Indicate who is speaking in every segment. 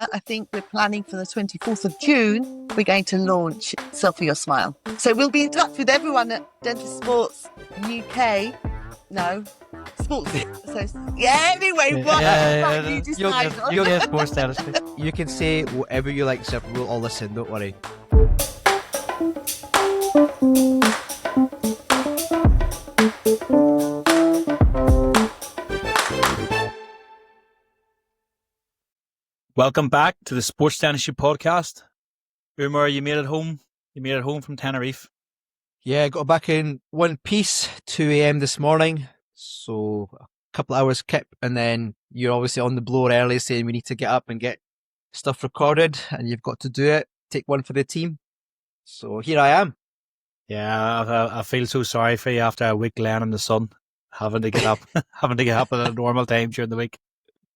Speaker 1: I think we're planning for the 24th of June. We're going to launch Selfie Your Smile. So we'll be in touch with everyone at Dentist Sports UK. No, Sports. So, yeah, anyway, you decide.
Speaker 2: You'll get sports dentistry. You can say whatever you like, Serpil. We'll all listen, don't worry.
Speaker 3: Welcome back to the Sports Dentistry Podcast. Umar, you made it home. You made it home from Tenerife.
Speaker 2: Yeah, got back in one piece, 2 a.m. this morning. So a couple of hours kip, and then you're obviously on the blower early saying we need to get up and get stuff recorded, and you've got to do it. Take one for the team. So here I am.
Speaker 3: Yeah, I feel so sorry for you after a week laying in the sun, having to get up, at a normal time during the week.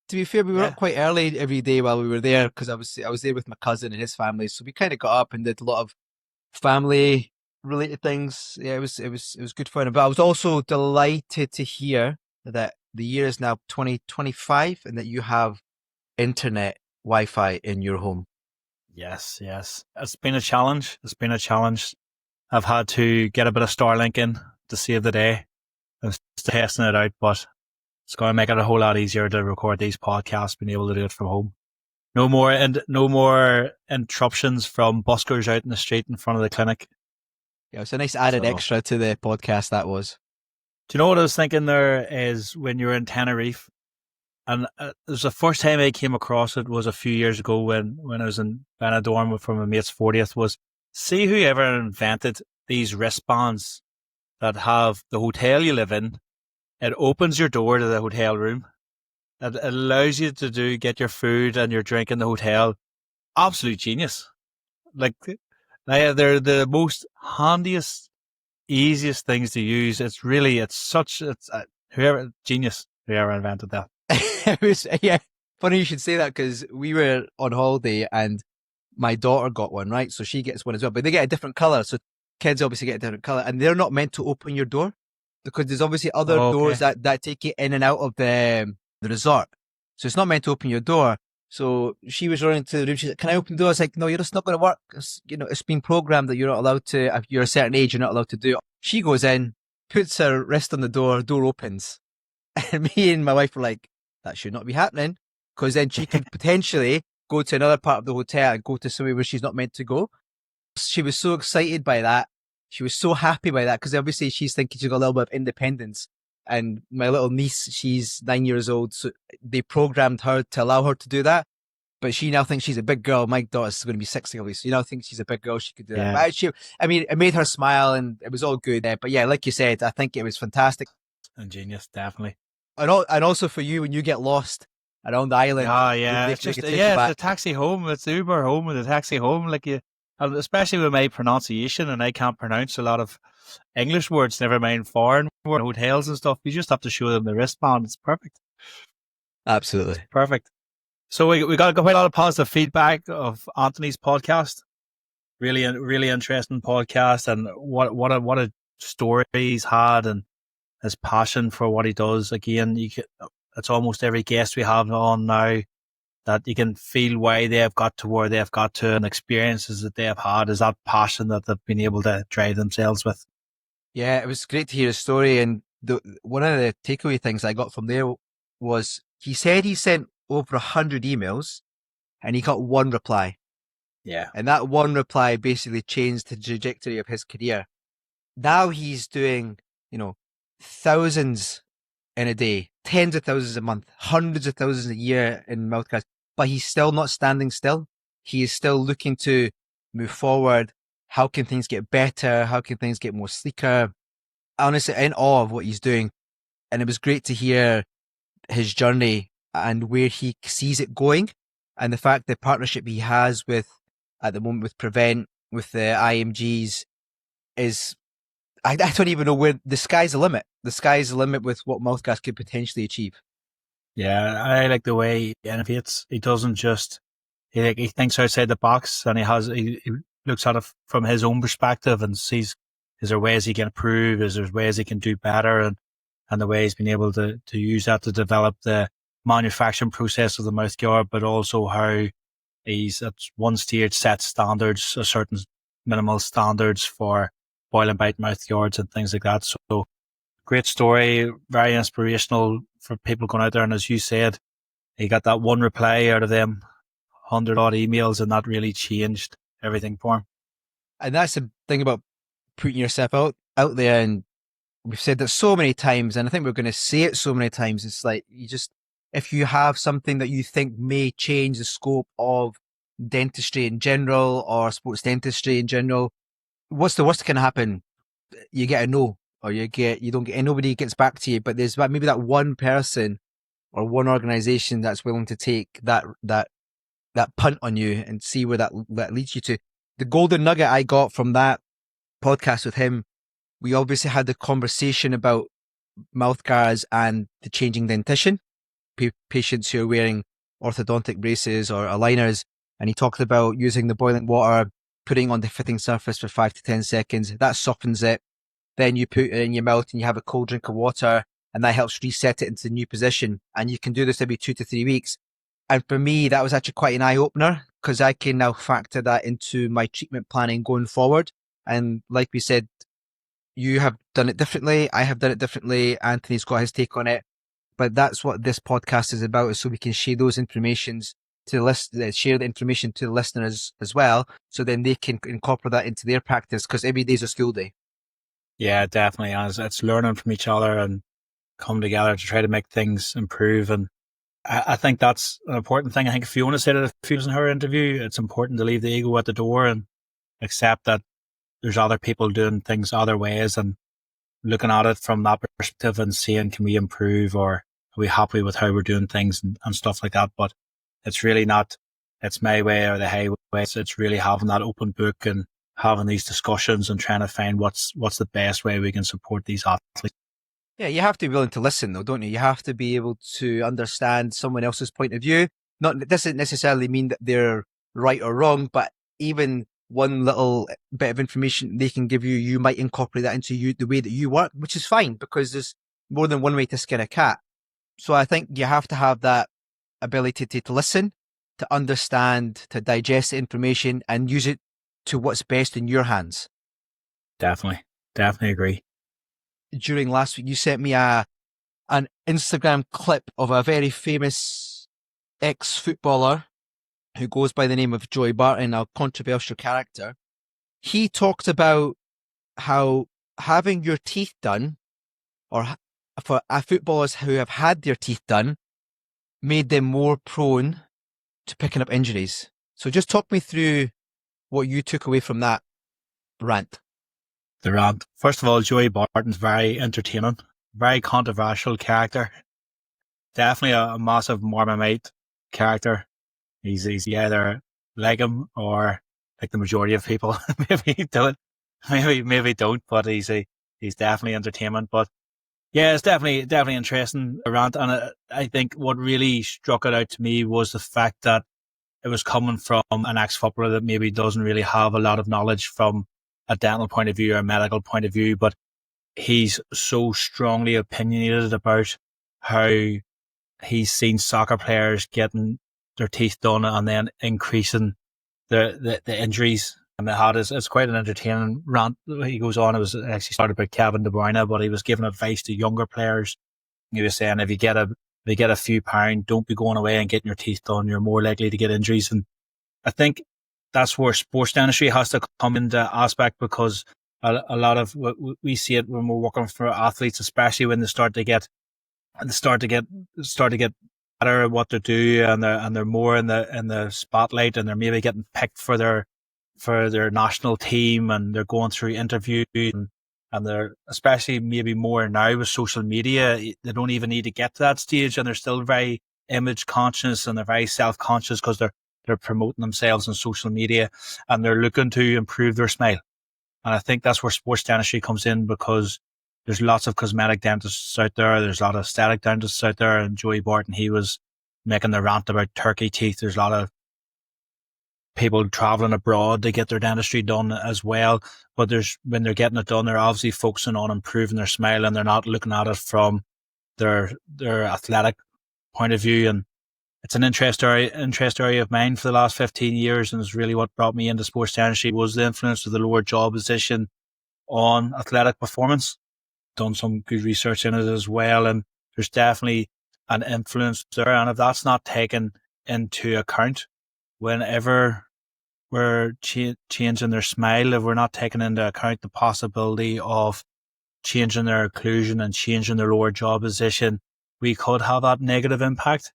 Speaker 2: To be fair, we were up quite early every day while we were there because I was there with my cousin and his family. So we kind of got up and did a lot of family related things. Yeah, it was good fun. But I was also delighted to hear that the year is now 2025 and that you have internet Wi-Fi in your home.
Speaker 3: Yes. It's been a challenge. I've had to get a bit of Starlink in to save the day. I'm still testing it out, but it's going to make it a whole lot easier to record these podcasts, being able to do it from home. No more interruptions from buskers out in the street in front of the clinic.
Speaker 2: Yeah, it's a nice added extra to the podcast, that was.
Speaker 3: Do you know what I was thinking there is when you were in Tenerife? And it was the first time I came across it was a few years ago when I was in Benidorm for my mate's 40th, was see whoever invented these wristbands that have the hotel you live in. It opens your door to the hotel room. It allows you to get your food and your drink in the hotel. Absolute genius. Like, they're the most handiest, easiest things to use. Whoever invented that.
Speaker 2: It was, funny you should say that because we were on holiday and my daughter got one, right? So she gets one as well, but they get a different color. So kids obviously get a different color and they're not meant to open your door. Because there's obviously other doors that take you in and out of the resort. So it's not meant to open your door. So she was running to the room. She's like, can I open the door? I was like, no, it's not going to work. It's been programmed that you're not allowed to, if you're a certain age, you're not allowed to do it. She goes in, puts her wrist on the door opens. And me and my wife were like, that should not be happening. Because then she could potentially go to another part of the hotel and go to somewhere where she's not meant to go. She was so excited by that. She was so happy by that because obviously she's thinking she's got a little bit of independence. And my little niece, she's 9 years old, so they programmed her to allow her to do that. But she now thinks she's a big girl. My daughter's going to be 6 so you now think she's a big girl. She could do that. But it made her smile and it was all good. But yeah, like you said, I think it was fantastic.
Speaker 3: Ingenious, definitely.
Speaker 2: And also for you when you get lost around the island.
Speaker 3: Oh yeah, it's the taxi home. It's the Uber home and the taxi home. Like and especially with my pronunciation, and I can't pronounce a lot of English words, never mind foreign words, hotels and stuff. You just have to show them the wristband. It's perfect.
Speaker 2: Absolutely.
Speaker 3: It's perfect. So we got quite a lot of positive feedback of Anthony's podcast. Really interesting podcast, and what a story he's had, and his passion for what he does. Again, it's almost every guest we have on now that you can feel why they have got to where they have got to, and experiences that they have had is that passion that they've been able to drive themselves with.
Speaker 2: Yeah, it was great to hear his story. And one of the takeaway things I got from there was he said he sent over 100 emails and he got one reply.
Speaker 3: Yeah.
Speaker 2: And that one reply basically changed the trajectory of his career. Now he's doing, thousands in a day, tens of thousands a month, hundreds of thousands a year in Mouthguards, but he's still not standing still. He is still looking to move forward. How can things get better? How can things get more sleeker? Honestly, in awe of what he's doing. And it was great to hear his journey and where he sees it going, and the fact the partnership he has at the moment with Prevent, with the IMGs is, I don't even know where the sky's the limit. The sky's the limit with what Mouthguards could potentially achieve.
Speaker 3: Yeah, I like the way he innovates. He doesn't just, he thinks outside the box, and he looks at it from his own perspective and sees, is there ways he can improve? Is there ways he can do better? And the way he's been able to use that to develop the manufacturing process of the mouthguard, but also how He's at one stage set standards, a certain minimal standards for boil and bite mouthguards and things like that. So great story, very inspirational for people going out there. And as you said, he got that one reply out of them 100 odd emails, and that really changed everything for him.
Speaker 2: And that's the thing about putting yourself out there. And we've said that so many times, and I think we're going to say it so many times. It's like, if you have something that you think may change the scope of dentistry in general or sports dentistry in general, what's the worst that can happen? You get a no, or you don't get, and nobody gets back to you. But there's maybe that one person or one organization that's willing to take that punt on you and see where that leads you to. The golden nugget I got from that podcast with him, we obviously had the conversation about mouth guards and the changing dentition, patients who are wearing orthodontic braces or aligners. And he talked about using the boiling water, putting on the fitting surface for 5 to 10 seconds. That softens it. Then you put it in your mouth and you have a cold drink of water, and that helps reset it into the new position. And you can do this every 2 to 3 weeks. And for me, that was actually quite an eye-opener, because I can now factor that into my treatment planning going forward. And like we said, you have done it differently. I have done it differently. Anthony's got his take on it. But that's what this podcast is about, is so we can share those informations to share the information to the listeners as well, so then they can incorporate that into their practice, because every day's a school day.
Speaker 3: Yeah, definitely. And it's learning from each other and come together to try to make things improve. And I think that's an important thing. I think Fiona said it in her interview, it's important to leave the ego at the door and accept that there's other people doing things other ways, and looking at it from that perspective and seeing, can we improve, or are we happy with how we're doing things and stuff like that. But it's really not, it's my way or the highway. It's really having that open book and having these discussions and trying to find what's the best way we can support these athletes.
Speaker 2: Yeah, you have to be willing to listen though, don't you? You have to be able to understand someone else's point of view. It doesn't necessarily mean that they're right or wrong, but even one little bit of information they can give you, you might incorporate that into the way that you work, which is fine, because there's more than one way to skin a cat. So I think you have to have that ability to listen, to understand, to digest the information and use it to what's best in your hands.
Speaker 3: Definitely agree.
Speaker 2: During last week, you sent me an Instagram clip of a very famous ex-footballer who goes by the name of Joey Barton, a controversial character. He talked about how having your teeth done, or for footballers who have had their teeth done, made them more prone to picking up injuries. So just talk me through what you took away from that rant.
Speaker 3: The rant. First of all, Joey Barton's very entertaining, very controversial character. Definitely a massive Marmite character. He's either like him or like the majority of people. Maybe don't, maybe don't, but he's definitely entertainment. But yeah, it's definitely interesting, a rant. And I think what really struck it out to me was the fact that it was coming from an ex-footballer that maybe doesn't really have a lot of knowledge from a dental point of view or a medical point of view, but he's so strongly opinionated about how he's seen soccer players getting their teeth done and then increasing the injuries. And it's quite an entertaining rant. He goes on, it was actually started by Kevin De Bruyne, but he was giving advice to younger players. He was saying, if you get a few pounds, don't be going away and getting your teeth done. You're more likely to get injuries. And I think that's where sports dentistry has to come into aspect, because a lot of we see it when we're working for athletes, especially when they start to get better at what they do, and they're more in the spotlight, and they're maybe getting picked for their national team, and they're going through interviews, and they're, especially maybe more now with social media, they don't even need to get to that stage, and they're still very image conscious, and they're very self-conscious because they're promoting themselves on social media, and they're looking to improve their smile. And I think that's where sports dentistry comes in, because there's lots of cosmetic dentists out there. There's a lot of aesthetic dentists out there. And Joey Barton, he was making the rant about turkey teeth. There's a lot of people traveling abroad to get their dentistry done as well. But when they're getting it done, they're obviously focusing on improving their smile, and they're not looking at it from their athletic point of view. And it's an interest area of mine for the last 15 years, and it's really what brought me into sports dentistry was the influence of the lower jaw position on athletic performance. Done some good research in it as well, and there's definitely an influence there. And if that's not taken into account whenever we're changing their smile, if we're not taking into account the possibility of changing their occlusion and changing their lower jaw position, we could have that negative impact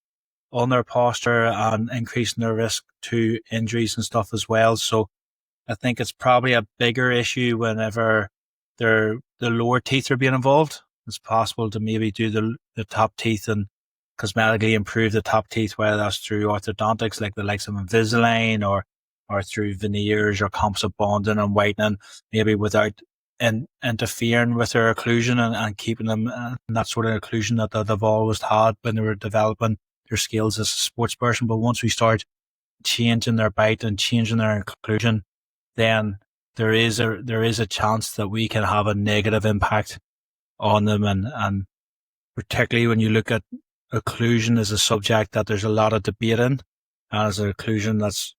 Speaker 3: on their posture and increasing their risk to injuries and stuff as well. So I think it's probably a bigger issue whenever the lower teeth are being involved. It's possible to maybe do the top teeth and cosmetically improve the top teeth, whether that's through orthodontics like the likes of Invisalign or through veneers or composite bonding and whitening, maybe without interfering with their occlusion and keeping them in that sort of occlusion that they've always had when they were developing their skills as a sports person. But once we start changing their bite and changing their occlusion, then there is a chance that we can have a negative impact on them. And particularly when you look at occlusion as a subject that there's a lot of debate in, and as an occlusion that's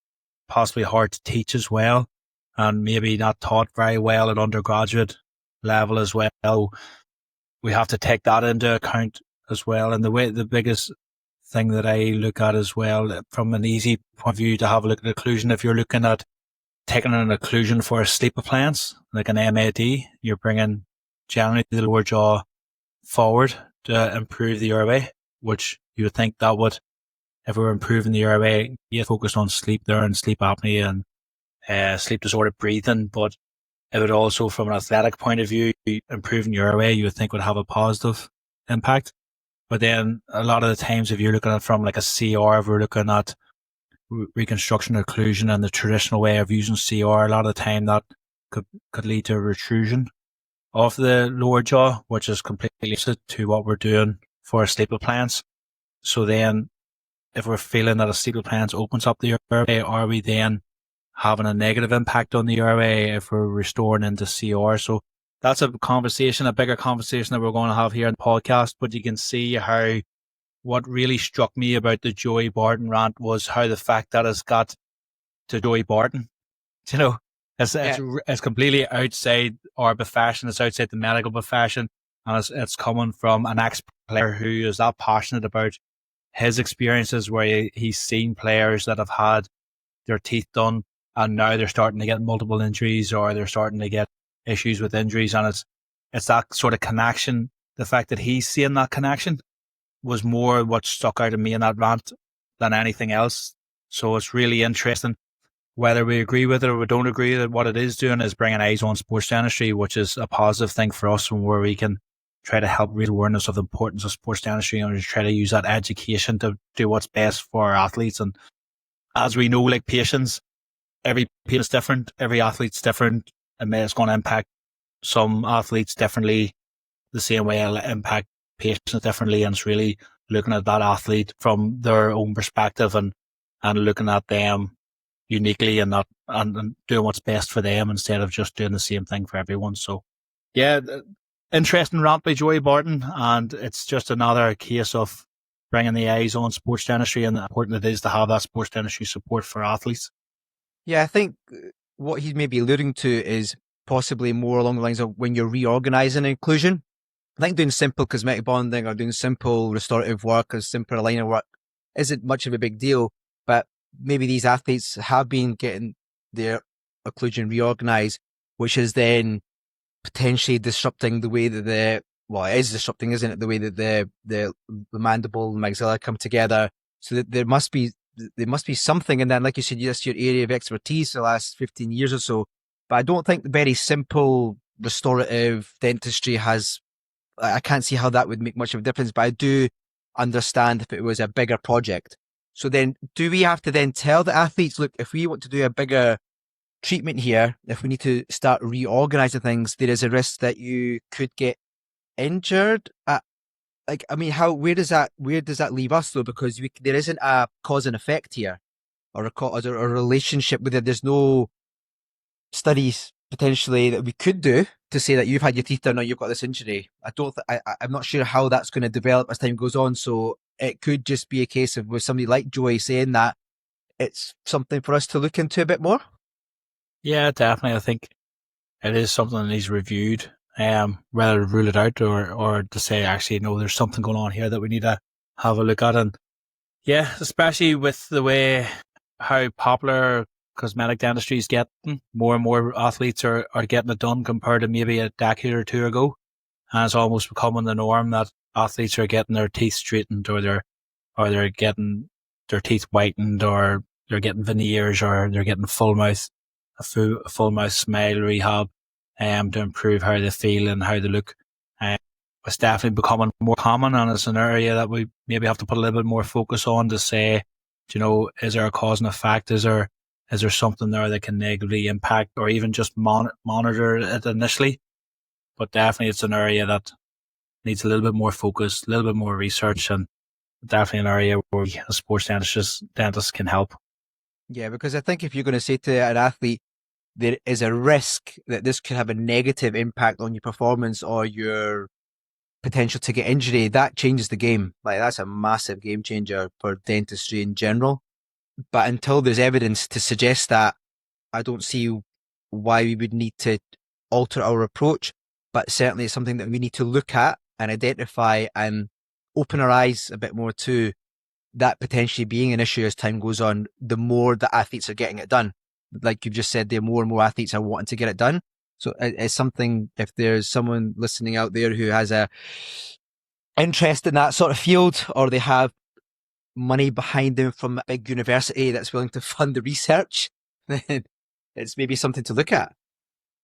Speaker 3: possibly hard to teach as well, and maybe not taught very well at undergraduate level as well. We have to take that into account as well. And the biggest thing that I look at as well, from an easy point of view to have a look at occlusion, if you're looking at taking an occlusion for a sleep appliance, like an MAD, you're bringing generally the lower jaw forward to improve the airway, which you would think that would, if we were improving the airway, you focus on sleep there and sleep apnea and sleep disordered breathing. But it would also, from an athletic point of view, improving your airway, you would think would have a positive impact. But then a lot of the times, if you're looking at it from like a CR, if we're looking at reconstruction occlusion and the traditional way of using CR, a lot of the time that could lead to a retrusion of the lower jaw, which is completely opposite to what we're doing for a sleep appliance. So then, if we're feeling that a sleep appliance opens up the airway, are we then having a negative impact on the airway if we're restoring into CR? So that's a bigger conversation that we're going to have here in the podcast. But you can see how what really struck me about the Joey Barton rant was how the fact that it's got to Joey Barton, you know, it's completely outside our profession. It's outside the medical profession, and it's coming from an ex-player who is that passionate about his experiences, where he's seen players that have had their teeth done and now they're starting to get multiple injuries, or they're starting to get issues with injuries. And it's that sort of connection. The fact that he's seeing that connection was more what stuck out of me in that rant than anything else. So it's really interesting. Whether we agree with it or we don't agree with it, what it is doing is bringing eyes on sports dentistry, which is a positive thing for us, and where we can try to help raise awareness of the importance of sports dentistry and try to use that education to do what's best for our athletes. And as we know, like patients, every patient's different, every athlete's different, and it's going to impact some athletes differently, the same way it'll impact patients differently. And it's really looking at that athlete from their own perspective and looking at them uniquely and doing what's best for them instead of just doing the same thing for everyone. So yeah, interesting rant by Joey Barton, and it's just another case of bringing the eyes on sports dentistry and how important it is to have that sports dentistry support for athletes.
Speaker 2: Yeah, I think what he's maybe alluding to is possibly more along the lines of when you're reorganizing inclusion. I think doing simple cosmetic bonding or doing simple restorative work or simple aligner work isn't much of a big deal, but maybe these athletes have been getting their occlusion reorganized, which is then potentially disrupting the way that it is disrupting, isn't it? The way that the mandible and maxilla come together. So that there must be something. And then, like you said, that's your area of expertise the last 15 years or so. But I don't think the very simple restorative dentistry I can't see how that would make much of a difference, but I do understand if it was a bigger project. So then do we have to then tell the athletes, look, if we want to do a bigger treatment here, if we need to start reorganizing things, there is a risk that you could get injured? Where does that leave us though? Because there isn't a cause and effect here, or a relationship with it. There's no studies potentially that we could do to say that you've had your teeth done, now you've got this injury. I'm not sure how that's going to develop as time goes on. So it could just be a case of with somebody like Joey saying that it's something for us to look into a bit more.
Speaker 3: Yeah, definitely. I think it is something that needs reviewed, rather than rule it out or to say, actually, no, there's something going on here that we need to have a look at. And yeah, especially with the way how popular cosmetic dentistry is getting, more and more athletes are getting it done compared to maybe a decade or two ago. And it's almost becoming the norm that athletes are getting their teeth straightened or they're getting their teeth whitened or they're getting veneers or they're getting a full mouth smile rehab to improve how they feel and how they look. It's definitely becoming more common, and it's an area that we maybe have to put a little bit more focus on to say, is there a cause and effect? Is there something there that can negatively impact or even just monitor it initially? But definitely it's an area that needs a little bit more focus, a little bit more research, and definitely an area where we as sports dentists can help.
Speaker 2: Yeah, because I think if you're going to say to an athlete, there is a risk that this could have a negative impact on your performance or your potential to get injury, that changes the game. Like, that's a massive game changer for dentistry in general. But until there's evidence to suggest that, I don't see why we would need to alter our approach. But certainly it's something that we need to look at and identify and open our eyes a bit more to that potentially being an issue as time goes on. The more the athletes are getting it done, like you've just said, the more and more athletes are wanting to get it done. So it's something, if there's someone listening out there who has a interest in that sort of field, or they have money behind them from a big university that's willing to fund the research, then it's maybe something to look at.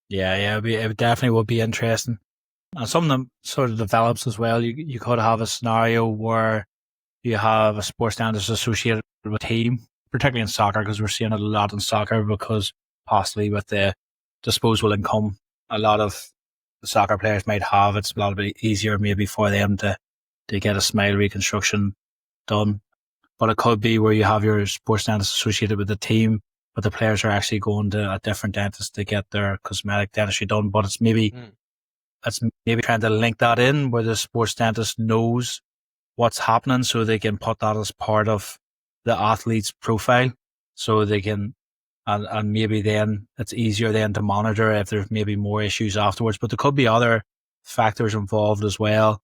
Speaker 3: Yeah, it definitely would be interesting. And some of them sort of develops as well. You could have a scenario where you have a sports dentist associated with a team, particularly in soccer, because we're seeing it a lot in soccer, because possibly with the disposable income a lot of the soccer players might have, it's a lot bit easier maybe for them to get a smile reconstruction done. But it could be where you have your sports dentist associated with the team, but the players are actually going to a different dentist to get their cosmetic dentistry done. But it's maybe trying to link that in where the sports dentist knows what's happening, so they can put that as part of the athlete's profile, so they can, and maybe then it's easier then to monitor if there's maybe more issues afterwards. But there could be other factors involved as well.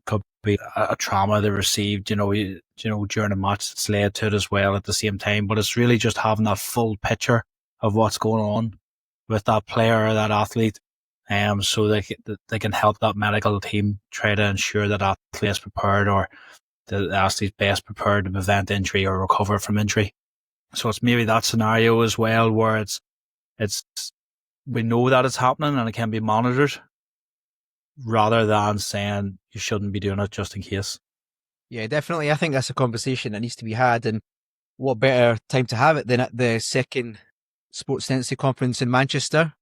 Speaker 3: Could be a trauma they received, during a match that's led to it as well at the same time. But it's really just having that full picture of what's going on with that player or that athlete, so they can help that medical team try to ensure that athlete is prepared, or the athlete best prepared to prevent injury or recover from injury. So it's maybe that scenario as well where it's we know that it's happening and it can be monitored, rather than saying you shouldn't be doing it just in case.
Speaker 2: Yeah, definitely. I think that's a conversation that needs to be had, and what better time to have it than at the second Sports Dentistry Conference in Manchester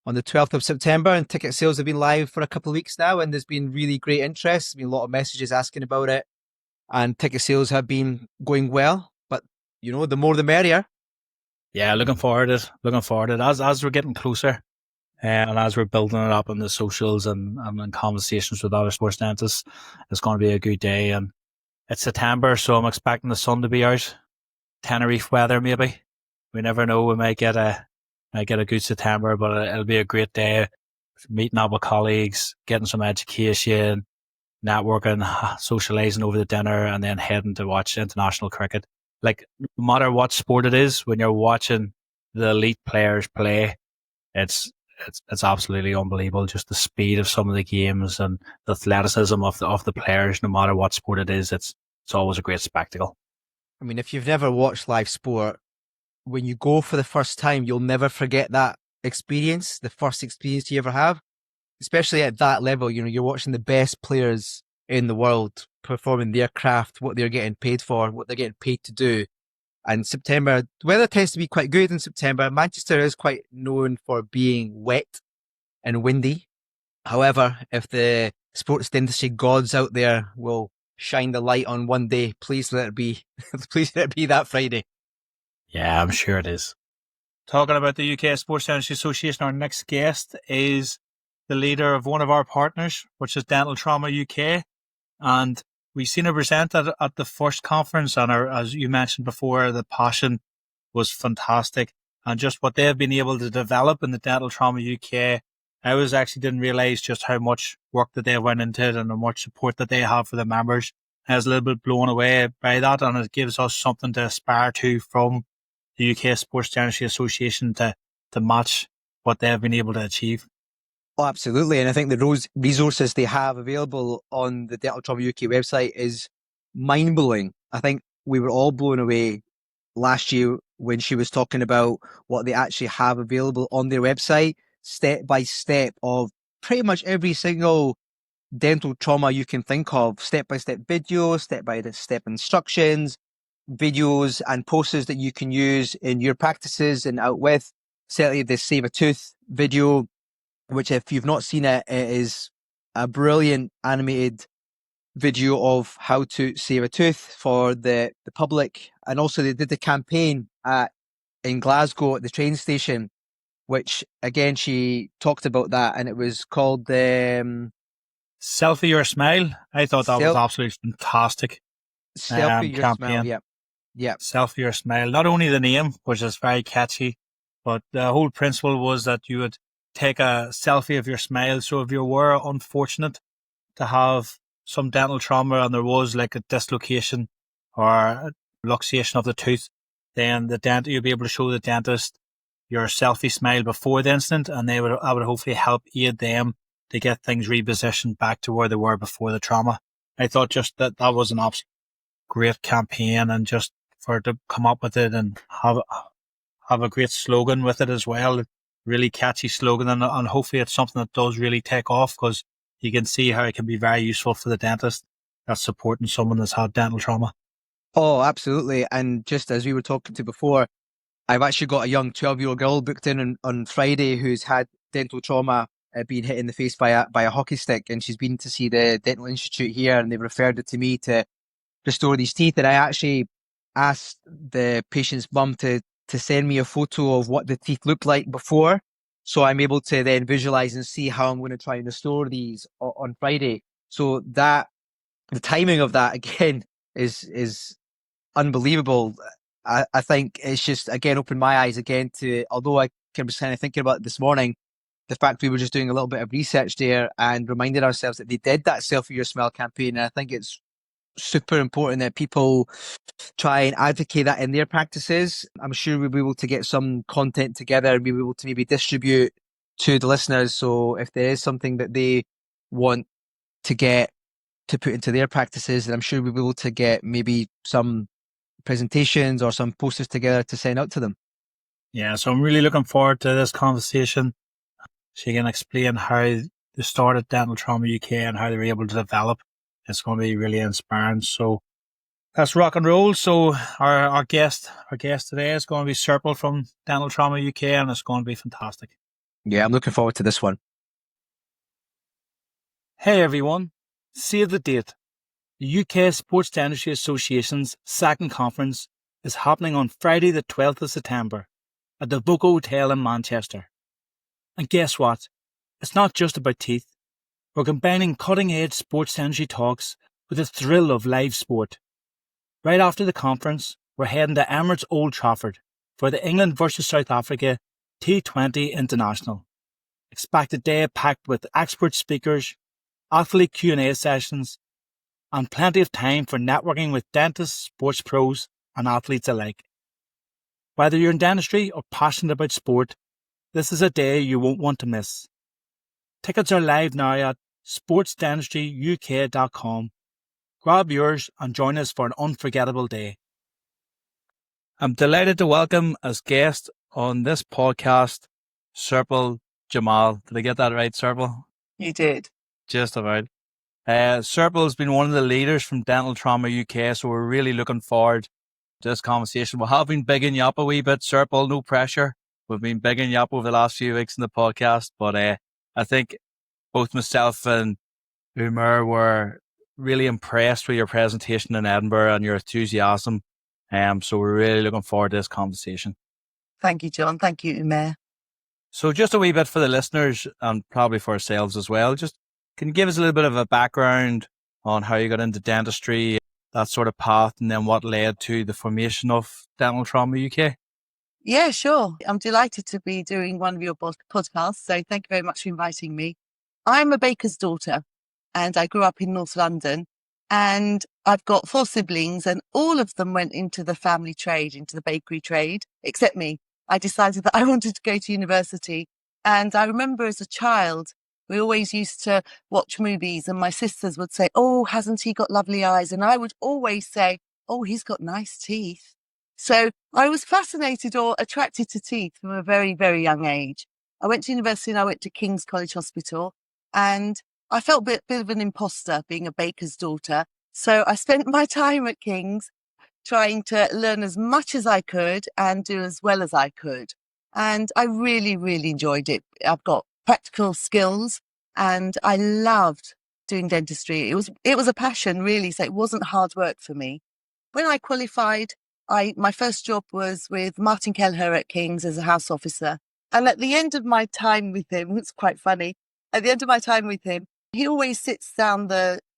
Speaker 2: on the 12th of September. And ticket sales have been live for a couple of weeks now, and there's been really great interest. There's been a lot of messages asking about it, and ticket sales have been going well. But, the more the merrier.
Speaker 3: Yeah, looking forward to it as we're getting closer. And as we're building it up on the socials and conversations with other sports dentists, it's going to be a good day. And it's September, so I'm expecting the sun to be out. Tenerife weather, maybe. We never know. We might get a good September, but it'll be a great day. Meeting up with colleagues, getting some education, networking, socialising over the dinner, and then heading to watch international cricket. Like, no matter what sport it is, when you're watching the elite players play, it's absolutely unbelievable. Just the speed of some of the games and the athleticism of the players, no matter what sport it is, it's always a great spectacle.
Speaker 2: I mean, if you've never watched live sport, when you go for the first time, you'll never forget that experience, the first experience you ever have, especially at that level. You're watching the best players in the world performing their craft, what they're getting paid for, what they're getting paid to do. And September, the weather tends to be quite good in September. Manchester is quite known for being wet and windy. However, if the sports dentistry gods out there will shine the light on one day, please let it be. Please let it be that Friday.
Speaker 3: Yeah, I'm sure it is. Talking about the UK Sports Dentistry Association, our next guest is the leader of one of our partners, which is Dental Trauma UK. And we seen her present at the first conference, and as you mentioned before, the passion was fantastic, and just what they've been able to develop in the Dental Trauma UK. I didn't realise just how much work that they went into it and how much support that they have for the members. I was a little bit blown away by that, and it gives us something to aspire to from the UK Sports Dentistry Association to match what they've been able to achieve.
Speaker 2: Oh, absolutely. And I think the resources they have available on the Dental Trauma UK website is mind-blowing. I think we were all blown away last year when she was talking about what they actually have available on their website, step by step, of pretty much every single dental trauma you can think of, step-by-step videos, step-by-step instructions, videos and posters that you can use in your practices and out with. Certainly the Save a Tooth video, which if you've not seen it, it is a brilliant animated video of how to save a tooth for the public. And also they did the campaign in Glasgow at the train station, which again, she talked about that, and it was called the
Speaker 3: Selfie Your Smile. I thought that was absolutely fantastic.
Speaker 2: Selfie Your
Speaker 3: campaign.
Speaker 2: Smile. Yeah.
Speaker 3: Selfie Your Smile. Not only the name, which is very catchy, but the whole principle was that you would take a selfie of your smile. So if you were unfortunate to have some dental trauma and there was like a dislocation or a luxation of the tooth, then you'd be able to show the dentist your selfie smile before the incident, and I would hopefully help aid them to get things repositioned back to where they were before the trauma. I thought just that was an absolute great campaign, and just for it to come up with it and have a great slogan with it as well. Really catchy slogan, and hopefully it's something that does really take off, because you can see how it can be very useful for the dentist that's supporting someone that's had dental trauma.
Speaker 2: Oh, absolutely. And just as we were talking to before, I've actually got a young 12-year-old girl booked in on Friday who's had dental trauma, being hit in the face by a hockey stick, and she's been to see the Dental Institute here, and they've referred it to me to restore these teeth. And I actually asked the patient's mum to send me a photo of what the teeth looked like before, so I'm able to then visualize and see how I'm going to try and restore these on Friday. So that the timing of that again is unbelievable. I think it's just again opened my eyes again to, although I was kind of thinking about it this morning, the fact we were just doing a little bit of research there and reminded ourselves that they did that Selfie Your Smile campaign. And I think it's super important that people try and advocate that in their practices. I'm sure we'll be able to get some content together and be able to maybe distribute to the listeners. So if there is something that they want to get to put into their practices, then I'm sure we'll be able to get maybe some presentations or some posters together to send out to them.
Speaker 3: Yeah, so I'm really looking forward to this conversation. She can explain how they started Dental Trauma UK and how they were able to develop. It's going to be really inspiring. So let's rock and roll. So our guest today is going to be Serpil from Dental Trauma UK, and it's going to be fantastic.
Speaker 2: Yeah, I'm looking forward to this one.
Speaker 3: Hey everyone, save the date. The UK Sports Dentistry Association's second conference is happening on Friday the 12th of September at the Voco Hotel in Manchester. And guess what? It's not just about teeth. We're combining cutting-edge sports dentistry talks with the thrill of live sport. Right after the conference, we're heading to Emirates Old Trafford for the England vs South Africa T20 International. Expect a day packed with expert speakers, athlete Q&A sessions, and plenty of time for networking with dentists, sports pros, and athletes alike. Whether you're in dentistry or passionate about sport, this is a day you won't want to miss. Tickets are live now at sportsdentistryuk.com. Grab yours and join us for an unforgettable day. I'm delighted to welcome as guest on this podcast, Serpil Djemal. Did I get that right, Serpil?
Speaker 1: You did.
Speaker 3: Just about. Serpil has been one of the leaders from Dental Trauma UK, so we're really looking forward to this conversation. We have been bigging you up a wee bit, Serpil, no pressure. We've been bigging you up over the last few weeks in the podcast, but I think both myself and Umar were really impressed with your presentation in Edinburgh and your enthusiasm. So we're really looking forward to this conversation.
Speaker 1: Thank you, John. Thank you, Umar.
Speaker 3: So just a wee bit for the listeners and probably for ourselves as well. Just can you give us a little bit of a background on how you got into dentistry, that sort of path, and then what led to the formation of Dental Trauma UK?
Speaker 1: Yeah, sure. I'm delighted to be doing one of your podcasts. So thank you very much for inviting me. I'm a baker's daughter and I grew up in North London, and I've got 4 siblings and all of them went into the family trade, into the bakery trade, except me. I decided that I wanted to go to university. And I remember as a child, we always used to watch movies and my sisters would say, "Oh, hasn't he got lovely eyes?" And I would always say, "Oh, he's got nice teeth." So I was fascinated or attracted to teeth from a very, very young age. I went to university and I went to King's College Hospital, and I felt a bit of an imposter being a baker's daughter. So I spent my time at King's trying to learn as much as I could and do as well as I could. And I really, really enjoyed it. I've got practical skills and I loved doing dentistry. It was a passion really. So it wasn't hard work for me. When I qualified, my first job was with Martin Kelleher at King's as a house officer. And at the end of my time with him, it's quite funny. At the end of my time with him, he always sits down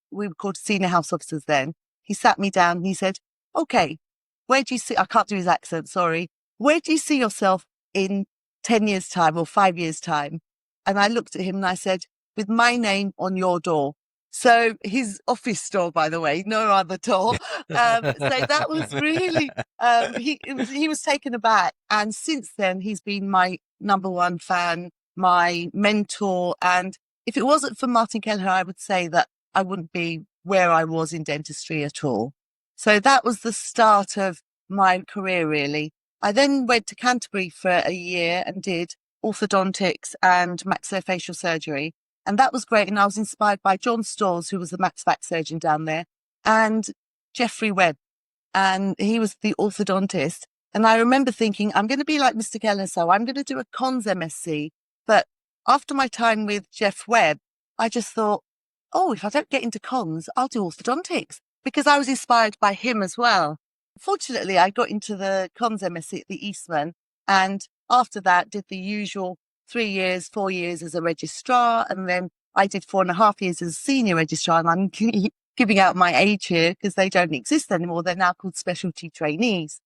Speaker 1: we were called senior house officers then. He sat me down and he said, "Okay, where do you see," I can't do his accent, sorry. "Where do you see yourself in 10 years' time or 5 years' time?" And I looked at him and I said, "With my name on your door." So his office door, by the way, no other door. So that was really, he was taken aback. And since then, he's been my number one fan, my mentor. And if it wasn't for Martin Kelleher, I would say that I wouldn't be where I was in dentistry at all. So that was the start of my career, really. I then went to Canterbury for a year and did orthodontics and maxillofacial surgery. And that was great. And I was inspired by John Storrs, who was the max back surgeon down there, and Geoffrey Webb. And he was the orthodontist. And I remember thinking, I'm going to be like Mr. Keller, so I'm going to do a cons MSc. But after my time with Jeff Webb, I just thought, oh, if I don't get into cons, I'll do orthodontics, because I was inspired by him as well. Fortunately, I got into the cons MSc at the Eastman. And after that, did the usual 3 years, 4 years as a registrar. And then I did 4.5 years as a senior registrar. And I'm giving out my age here because they don't exist anymore. They're now called specialty trainees.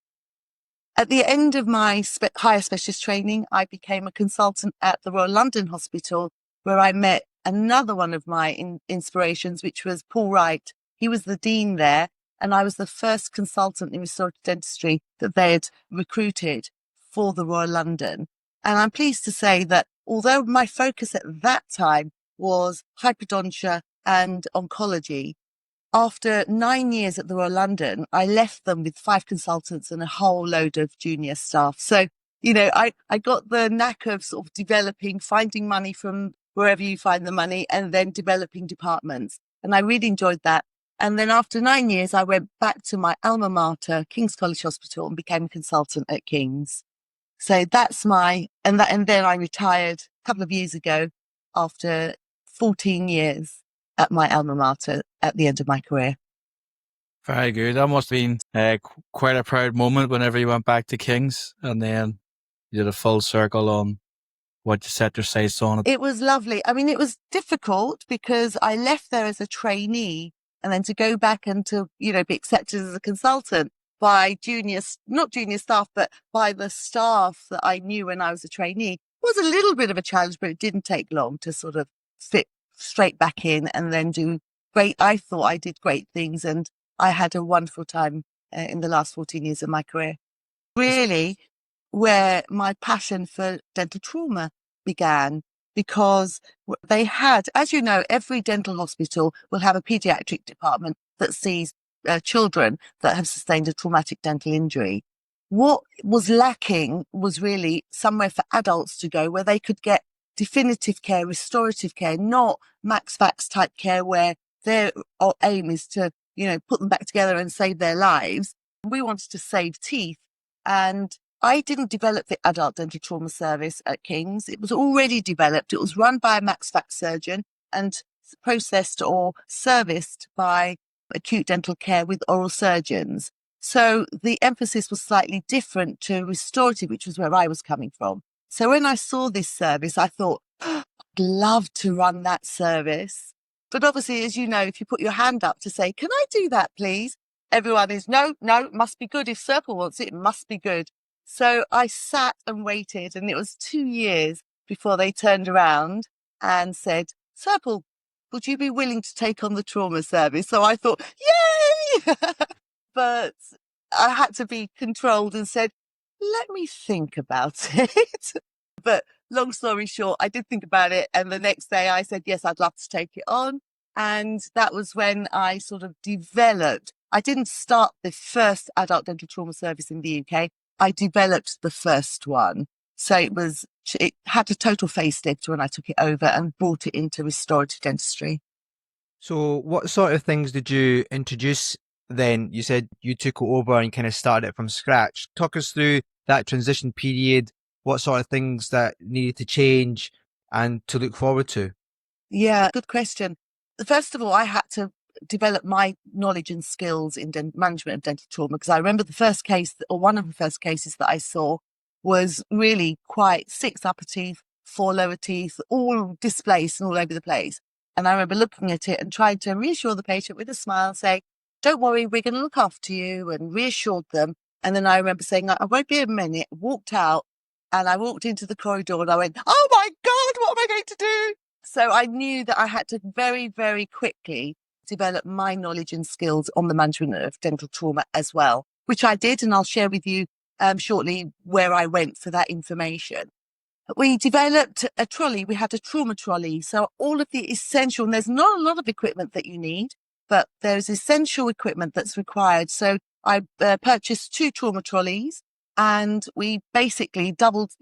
Speaker 1: At the end of my higher specialist training, I became a consultant at the Royal London Hospital, where I met another one of my inspirations, which was Paul Wright. He was the dean there, and I was the first consultant in restorative dentistry that they had recruited for the Royal London. And I'm pleased to say that although my focus at that time was hyperdontia and oncology, after 9 years at the Royal London, I left them with 5 consultants and a whole load of junior staff. So, I got the knack of sort of developing, finding money from wherever you find the money, and then developing departments. And I really enjoyed that. And then after 9 years, I went back to my alma mater, King's College Hospital, and became a consultant at King's. So that's and then I retired a couple of years ago after 14 years at my alma mater at the end of my career.
Speaker 3: Very good. That must have been quite a proud moment whenever you went back to King's and then you did a full circle on what you set your sights on.
Speaker 1: It was lovely. I mean, it was difficult because I left there as a trainee, and then to go back and to, be accepted as a consultant by not junior staff, but by the staff that I knew when I was a trainee was a little bit of a challenge, but it didn't take long to sort of fit straight back in and then do great. I thought I did great things, and I had a wonderful time in the last 14 years of my career. Really, where my passion for dental trauma began, because they had, as you know, every dental hospital will have a pediatric department that sees children that have sustained a traumatic dental injury. What was lacking was really somewhere for adults to go where they could get definitive care, restorative care, not max fax type care where their aim is to, put them back together and save their lives. We wanted to save teeth. And I didn't develop the adult dental trauma service at King's. It was already developed. It was run by a max fax surgeon and processed or serviced by acute dental care with oral surgeons. So the emphasis was slightly different to restorative, which was where I was coming from. So when I saw this service, I thought, I'd love to run that service. But obviously, as you know, if you put your hand up to say, can I do that, please? Everyone is, no, it must be good. If Serpil wants it, it must be good. So I sat and waited, and it was 2 years before they turned around and said, Serpil, would you be willing to take on the trauma service? So I thought, yay! But I had to be controlled and said, let me think about it. But long story short, I did think about it. And the next day I said, yes, I'd love to take it on. And that was when I sort of developed. I didn't start the first adult dental trauma service in the UK. I developed the first one. So it had a total facelift when I took it over and brought it into restorative dentistry.
Speaker 2: So what sort of things did you introduce then? You said you took it over and kind of started it from scratch. Talk us through that transition period, what sort of things that needed to change and to look forward to.
Speaker 1: Yeah, good question. First of all, I had to develop my knowledge and skills in management of dental trauma, because I remember the first case, or one of the first cases that I saw, was really quite 6 upper teeth, 4 lower teeth, all displaced and all over the place. And I remember looking at it and trying to reassure the patient with a smile, say, don't worry, we're going to look after you, and reassured them. And then I remember saying, I won't be a minute, walked out, and I walked into the corridor and I went, oh my God, what am I going to do? So I knew that I had to very, very quickly develop my knowledge and skills on the management of dental trauma as well, which I did. And I'll share with you shortly where I went for that information. We developed a trolley. We had a trauma trolley. So all of the essential, and there's not a lot of equipment that you need, but there's essential equipment that's required. So I purchased 2 trauma trolleys, and we basically developed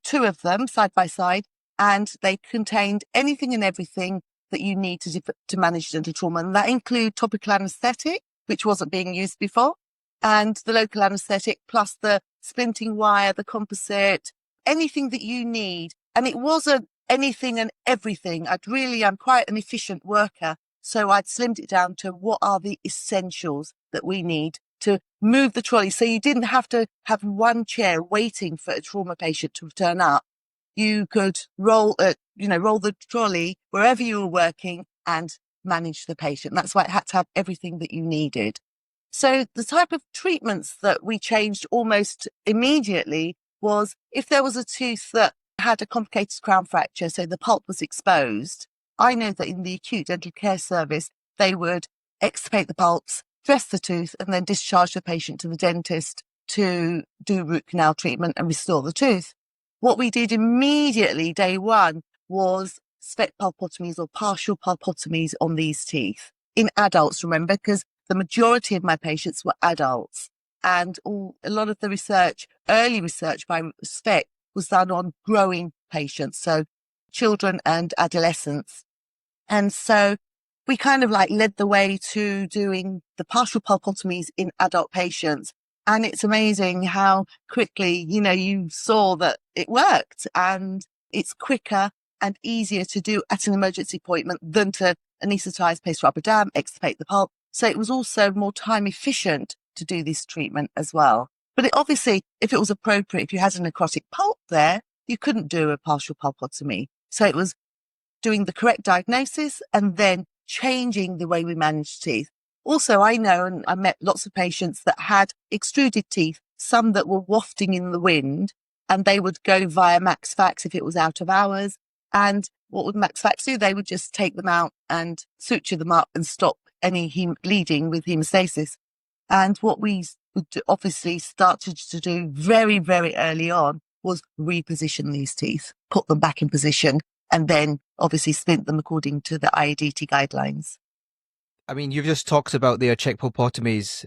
Speaker 1: 2 of them side by side, and they contained anything and everything that you need to manage dental trauma. And that include topical anaesthetic, which wasn't being used before, and the local anaesthetic, plus the splinting wire, the composite, anything that you need. And it wasn't anything and everything. I'm quite an efficient worker. So I'd slimmed it down to what are the essentials that we need to move the trolley. So you didn't have to have one chair waiting for a trauma patient to turn up. You could roll the trolley wherever you were working and manage the patient. That's why it had to have everything that you needed. So the type of treatments that we changed almost immediately was if there was a tooth that had a complicated crown fracture, so the pulp was exposed. I know that in the acute dental care service, they would extirpate the pulps, dress the tooth, and then discharge the patient to the dentist to do root canal treatment and restore the tooth. What we did immediately, day one, was spec pulpotomies or partial pulpotomies on these teeth. In adults, remember, because the majority of my patients were adults. And a lot of the early research by spec was done on growing patients, so children and adolescents. And so we kind of led the way to doing the partial pulpotomies in adult patients. And it's amazing how quickly, you saw that it worked, and it's quicker and easier to do at an emergency appointment than to anaesthetize, place rubber dam, extirpate the pulp. So it was also more time efficient to do this treatment as well. But obviously, if it was appropriate, if you had a necrotic pulp there, you couldn't do a partial pulpotomy. So it was doing the correct diagnosis and then changing the way we manage teeth. Also, I know, and I met lots of patients that had extruded teeth, some that were wafting in the wind, and they would go via Max Fax if it was out of hours. And what would Max Fax do? They would just take them out and suture them up and stop any bleeding with hemostasis. And what we obviously started to do very, very early on was reposition these teeth, put them back in position, and then obviously splint them according to the IADT guidelines.
Speaker 2: I mean, you've just talked about their check pulpotomies.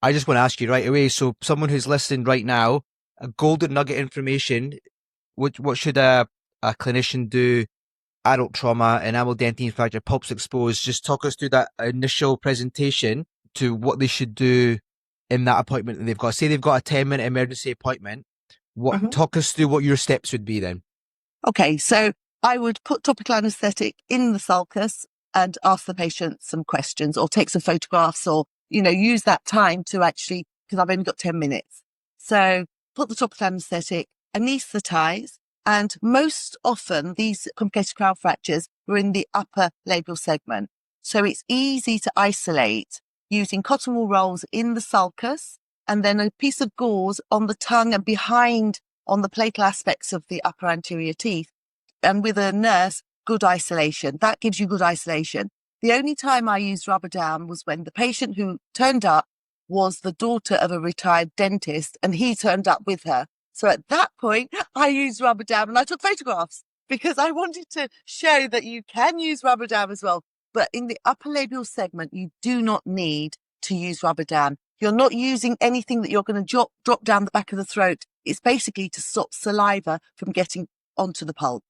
Speaker 2: I just want to ask you right away. So someone who's listening right now, a golden nugget information, what should a clinician do? Adult trauma, enamel dentine fracture, pulps exposed. Just talk us through that initial presentation to what they should do in that appointment that they've got. Say they've got a 10-minute emergency appointment. Talk us through what your steps would be then. Okay,
Speaker 1: so I would put topical anaesthetic in the sulcus and ask the patient some questions, or take some photographs, or, use that time to actually, because I've only got 10 minutes. So put the topical anaesthetic, anaesthetize, And most often, these complicated crown fractures were in the upper labial segment. So it's easy to isolate using cotton wool rolls in the sulcus and then a piece of gauze on the tongue and behind on the platal aspects of the upper anterior teeth. And with a nurse, good isolation. That gives you good isolation. The only time I used rubber dam was when the patient who turned up was the daughter of a retired dentist and he turned up with her. So at that point, I used rubber dam and I took photographs because I wanted to show that you can use rubber dam as well. But in the upper labial segment, you do not need to use rubber dam. You're not using anything that you're going to drop down the back of the throat. It's basically to stop saliva from getting onto the pulp.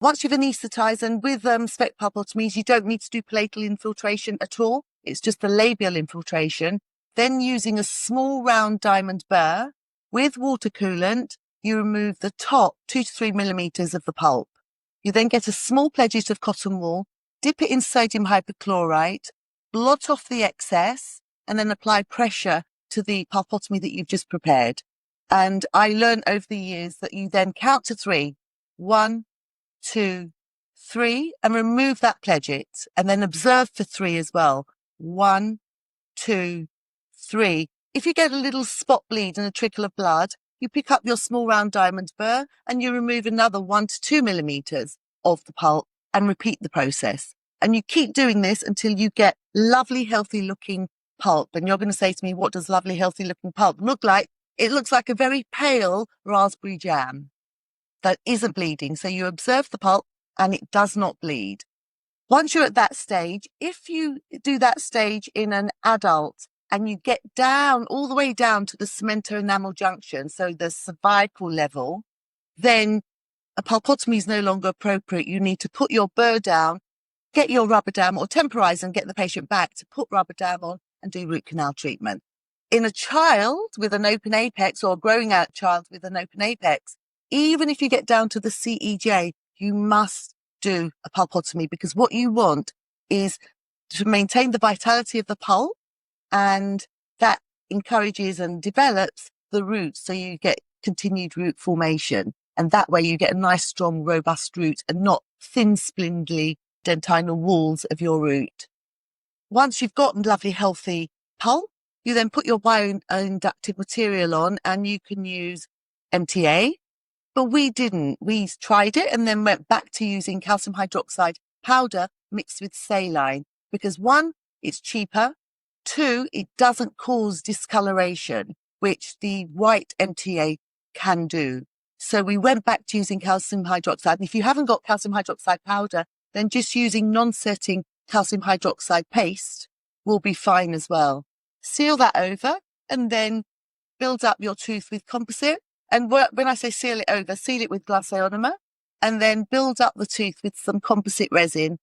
Speaker 1: Once you've anaesthetized, and with spec pulpotomies, you don't need to do palatal infiltration at all. It's just the labial infiltration. Then using a small round diamond burr with water coolant, you remove the top 2 to 3 millimeters of the pulp. You then get a small pledget of cotton wool, dip it in sodium hypochlorite, blot off the excess, and then apply pressure to the pulpotomy that you've just prepared. And I learned over the years that you then count to 3. 1, 2, 3, and remove that pledget, and then observe for 3 as well. 1, 2, 3. If you get a little spot bleed and a trickle of blood, you pick up your small round diamond burr and you remove another 1 to 2 millimeters of the pulp and repeat the process. And you keep doing this until you get lovely, healthy looking pulp. And you're going to say to me, what does lovely, healthy looking pulp look like? It looks like a very pale raspberry jam that isn't bleeding. So you observe the pulp and it does not bleed. Once you're at that stage, if you do that stage in an adult and you get down, all the way down to the cemento-enamel junction, so the cervical level, then a pulpotomy is no longer appropriate. You need to put your burr down, get your rubber dam or temporize and get the patient back to put rubber dam on and do root canal treatment. In a child with an open apex or a growing out child with an open apex, even if you get down to the CEJ, you must do a pulpotomy because what you want is to maintain the vitality of the pulp, and that encourages and develops the roots so you get continued root formation. And that way you get a nice, strong, robust root and not thin, spindly dentinal walls of your root. Once you've got lovely, healthy pulp, you then put your bioinductive material on and you can use MTA. But we didn't. We tried it and then went back to using calcium hydroxide powder mixed with saline because 1, it's cheaper. 2, it doesn't cause discoloration, which the white MTA can do. So we went back to using calcium hydroxide. And if you haven't got calcium hydroxide powder, then just using non-setting calcium hydroxide paste will be fine as well. Seal that over and then build up your tooth with composite. And when I say seal it over, seal it with glass ionomer and then build up the tooth with some composite resin.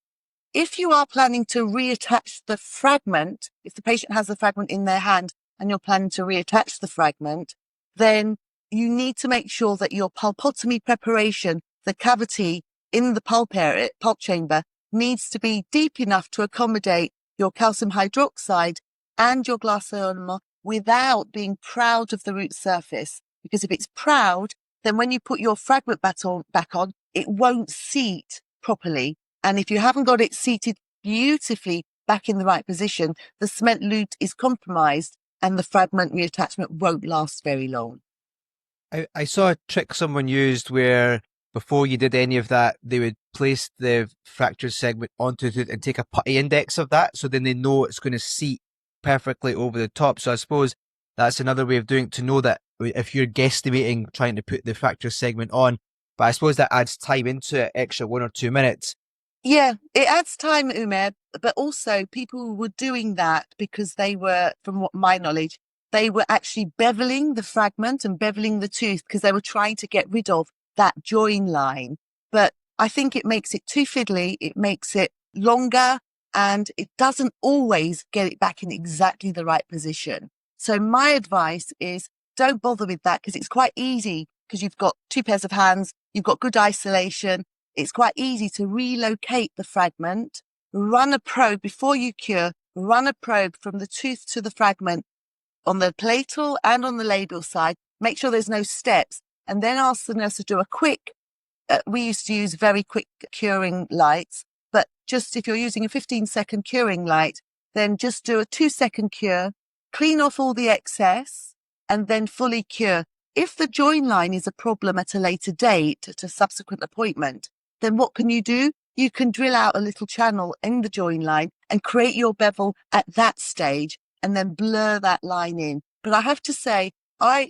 Speaker 1: If you are planning to reattach the fragment, if the patient has the fragment in their hand and you're planning to reattach the fragment, then you need to make sure that your pulpotomy preparation, the cavity in the pulp chamber, needs to be deep enough to accommodate your calcium hydroxide and your glass ionomer without being proud of the root surface. Because if it's proud, then when you put your fragment back on, it won't seat properly. And if you haven't got it seated beautifully back in the right position, the cement lute is compromised and the fragment reattachment won't last very long.
Speaker 2: I saw a trick someone used where before you did any of that, they would place the fractured segment onto it and take a putty index of that. So then they know it's going to seat perfectly over the top. So I suppose that's another way of doing it, to know that if you're guesstimating trying to put the fracture segment on, but I suppose that adds time into it, extra 1 or 2 minutes.
Speaker 1: Yeah, it adds time, Umer, but also people were doing that because they were, from my knowledge, they were actually beveling the fragment and beveling the tooth because they were trying to get rid of that join line. But I think it makes it too fiddly, it makes it longer, and it doesn't always get it back in exactly the right position. So my advice is don't bother with that because it's quite easy because you've got 2 pairs of hands, you've got good isolation. It's quite easy to relocate the fragment, run a probe before you cure, run a probe from the tooth to the fragment on the platal and on the labial side, make sure there's no steps, and then ask the nurse to do a quick we used to use very quick curing lights, but just if you're using a 15-second curing light, then just do a 2-second cure, clean off all the excess, and then fully cure. If the join line is a problem at a later date, at a subsequent appointment, then what can you do? You can drill out a little channel in the join line and create your bevel at that stage and then blur that line in. But I have to say,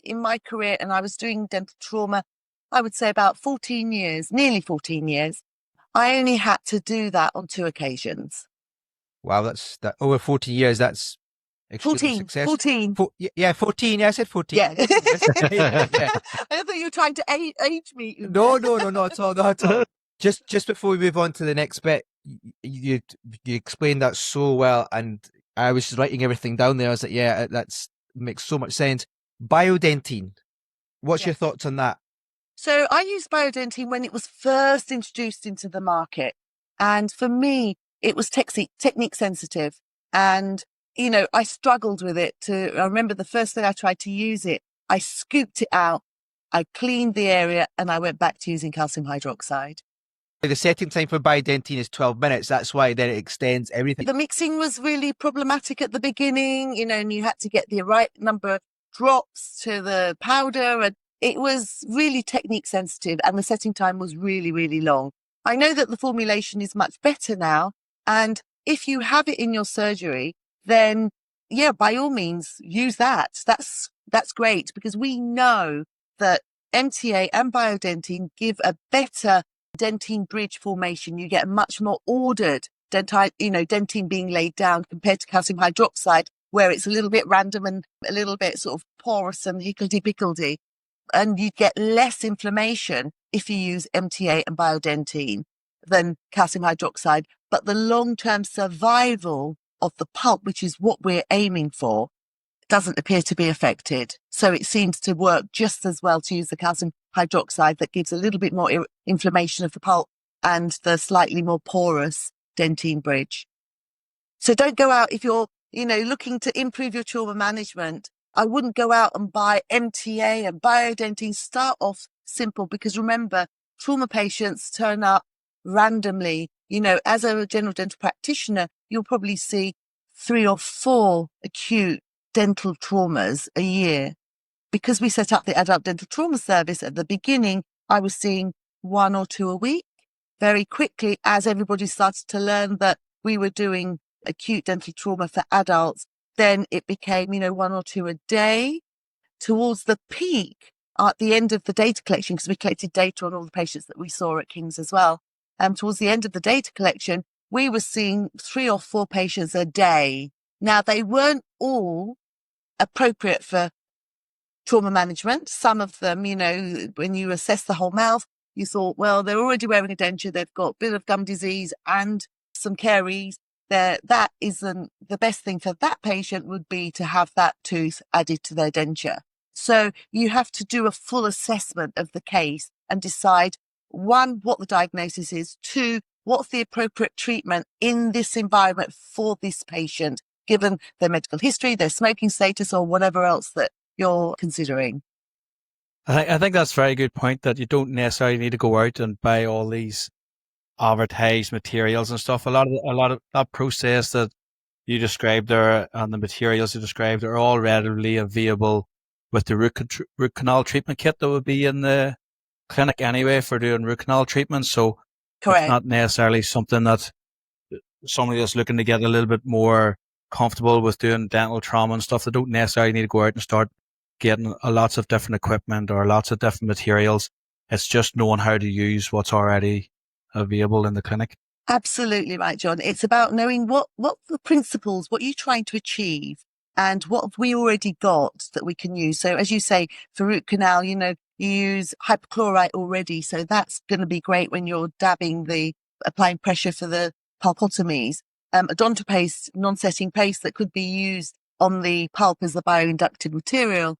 Speaker 1: in my career, and I was doing dental trauma, I would say about 14 years, nearly 14 years, I only had to do that on 2 occasions.
Speaker 2: Wow, that's that over 40 years. That's extremely
Speaker 1: 14,
Speaker 2: successful.
Speaker 1: 14.
Speaker 2: 14. Yeah, I said 14.
Speaker 1: Yeah.
Speaker 2: Yeah.
Speaker 1: I thought you were trying to age me.
Speaker 2: No, not at all, not at all. Just before we move on to the next bit, you explained that so well, and I was just writing everything down there. I was like, yeah, that's makes so much sense. Biodentine. What's your thoughts on that?
Speaker 1: So I used biodentine when it was first introduced into the market. And for me, it was technique sensitive. And, I struggled with it. I remember the first day I tried to use it, I scooped it out, I cleaned the area, and I went back to using calcium hydroxide.
Speaker 2: The setting time for biodentine is 12 minutes. That's why then it extends everything.
Speaker 1: The mixing was really problematic at the beginning, and you had to get the right number of drops to the powder, and it was really technique sensitive, and the setting time was really, really long. I know that the formulation is much better now, and if you have it in your surgery, then by all means use that. That's great, because we know that MTA and biodentine give a better dentine bridge formation. You get a much more ordered dentine being laid down compared to calcium hydroxide, where it's a little bit random and a little bit sort of porous and hickledy-pickledy. And you get less inflammation if you use MTA and biodentine than calcium hydroxide. But the long-term survival of the pulp, which is what we're aiming for, doesn't appear to be affected. So it seems to work just as well to use the calcium hydroxide that gives a little bit more inflammation of the pulp and the slightly more porous dentine bridge. So don't go out if you're, looking to improve your trauma management. I wouldn't go out and buy MTA and biodentine. Start off simple, because remember, trauma patients turn up randomly. As a general dental practitioner, you'll probably see 3 or 4 acute dental traumas a year. Because we set up the adult dental trauma service at the beginning, I was seeing 1 or 2 a week. Very quickly, as everybody started to learn that we were doing acute dental trauma for adults, then it became, 1 or 2 a day. Towards the peak, at the end of the data collection, because we collected data on all the patients that we saw at King's as well. Towards the end of the data collection, we were seeing 3 or 4 patients a day. Now, they weren't all appropriate for trauma management. Some of them, when you assess the whole mouth, you thought, well, they're already wearing a denture, they've got a bit of gum disease and some caries. That isn't the best thing for that patient would be to have that tooth added to their denture. So you have to do a full assessment of the case and decide, 1, what the diagnosis is, 2, what's the appropriate treatment in this environment for this patient, given their medical history, their smoking status, or whatever else that you're considering.
Speaker 3: I think that's a very good point, that you don't necessarily need to go out and buy all these advertised materials and stuff. A lot of that process that you described there and the materials you described are all readily available with the root canal treatment kit that would be in the clinic anyway for doing root canal treatment. So
Speaker 1: Correct.
Speaker 3: It's not necessarily something that somebody that's looking to get a little bit more comfortable with doing dental trauma and stuff. They don't necessarily need to go out and start getting lots of different equipment or lots of different materials. It's just knowing how to use what's already available in the clinic.
Speaker 1: Absolutely right, John. It's about knowing what the principles, what you're trying to achieve, and what have we already got that we can use. So as you say, for root canal, you use hypochlorite already. So that's going to be great when you're applying pressure for the pulpotomies. Odontopaste, non-setting paste that could be used on the pulp as the bioinductive material.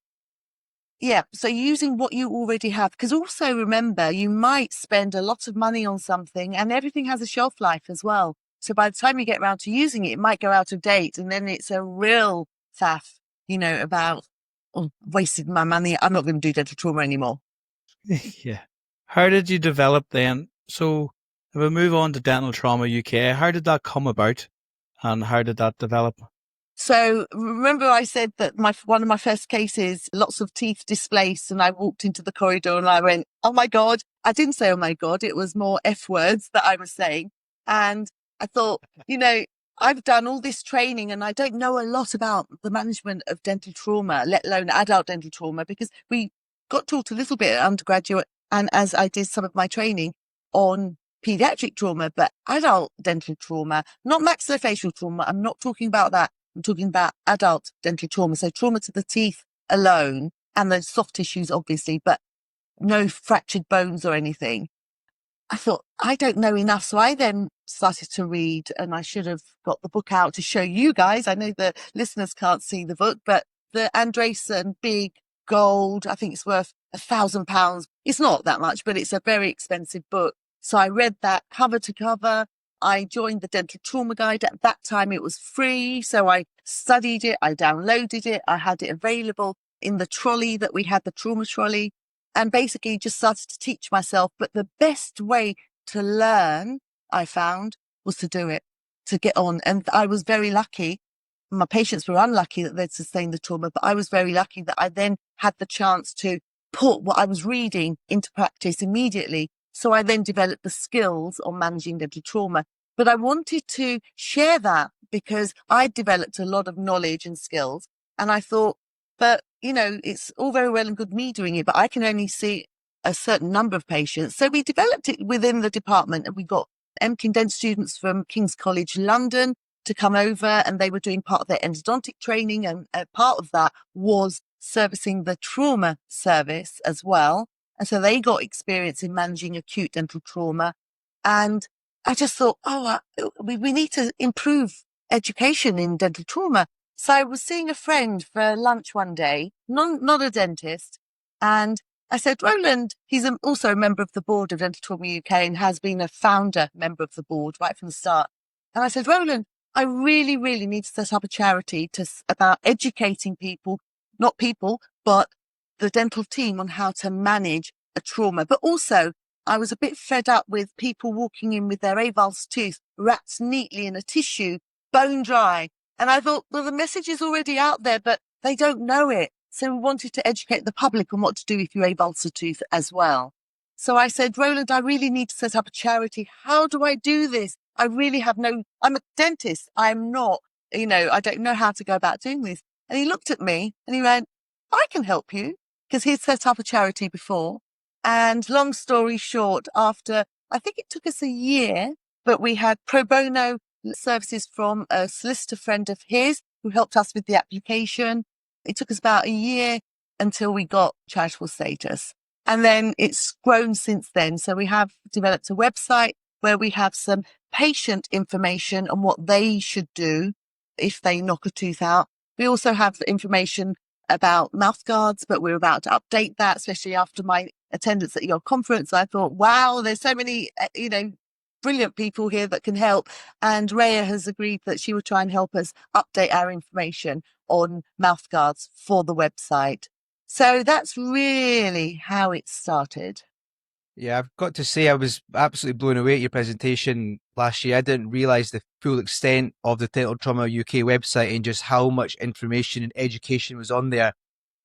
Speaker 1: Yeah, so using what you already have, because also remember, you might spend a lot of money on something and everything has a shelf life as well. So by the time you get around to using it, it might go out of date, and then it's a real faff, about wasted my money. I'm not going to do dental trauma anymore.
Speaker 3: Yeah. How did you develop then? So if we move on to Dental Trauma UK, how did that come about and how did that develop?
Speaker 1: So remember I said that one of my first cases, lots of teeth displaced, and I walked into the corridor and I went, oh my God. I didn't say, oh my God, it was more F words that I was saying. And I thought, I've done all this training and I don't know a lot about the management of dental trauma, let alone adult dental trauma, because we got taught a little bit at undergraduate and as I did some of my training on pediatric trauma, but adult dental trauma, not maxillofacial trauma. I'm not talking about that. I'm talking about adult dental trauma. So trauma to the teeth alone and the soft tissues, obviously, but no fractured bones or anything. I thought, I don't know enough. So I then started to read and I should have got the book out to show you guys. I know the listeners can't see the book, but the Andresen big gold, I think it's worth £1,000. It's not that much, but it's a very expensive book. So I read that cover to cover. I joined the Dental Trauma Guide. At that time, it was free. So I studied it. I downloaded it. I had it available in the trolley that we had, the trauma trolley, and basically just started to teach myself. But the best way to learn, I found, was to do it, to get on. And I was very lucky. My patients were unlucky that they'd sustained the trauma, but I was very lucky that I then had the chance to put what I was reading into practice immediately. So I then developed the skills on managing dental trauma. But I wanted to share that because I developed a lot of knowledge and skills. And I thought, but, it's all very well and good me doing it, but I can only see a certain number of patients. So we developed it within the department and we got MKIN Dent students from King's College London to come over and they were doing part of their endodontic training. And part of that was servicing the trauma service as well. And so they got experience in managing acute dental trauma. And I just thought, we need to improve education in dental trauma. So I was seeing a friend for lunch one day, not a dentist. And I said, Roland, he's also a member of the board of Dental Trauma UK and has been a founder member of the board right from the start. And I said, Roland, I really, really need to set up a charity about educating people, not people, but the dental team on how to manage a trauma. But also, I was a bit fed up with people walking in with their avulsed tooth wrapped neatly in a tissue, bone dry. And I thought, well, the message is already out there, but they don't know it. So we wanted to educate the public on what to do if you avulse a tooth as well. So I said, Roland, I really need to set up a charity. How do I do this? I really I'm a dentist. I'm not, I don't know how to go about doing this. And he looked at me and he went, I can help you, because he'd set up a charity before. And long story short, after, I think it took us a year, but we had pro bono services from a solicitor friend of his who helped us with the application. It took us about a year until we got charitable status. And then it's grown since then. So we have developed a website where we have some patient information on what they should do if they knock a tooth out. We also have information about mouthguards, but we're about to update that, especially after my attendance at your conference. I thought, wow, there's so many, brilliant people here that can help. And Rhea has agreed that she will try and help us update our information on mouthguards for the website. So that's really how it started.
Speaker 2: Yeah, I've got to say I was absolutely blown away at your presentation last year. I didn't realise the full extent of the Dental Trauma UK website and just how much information and education was on there,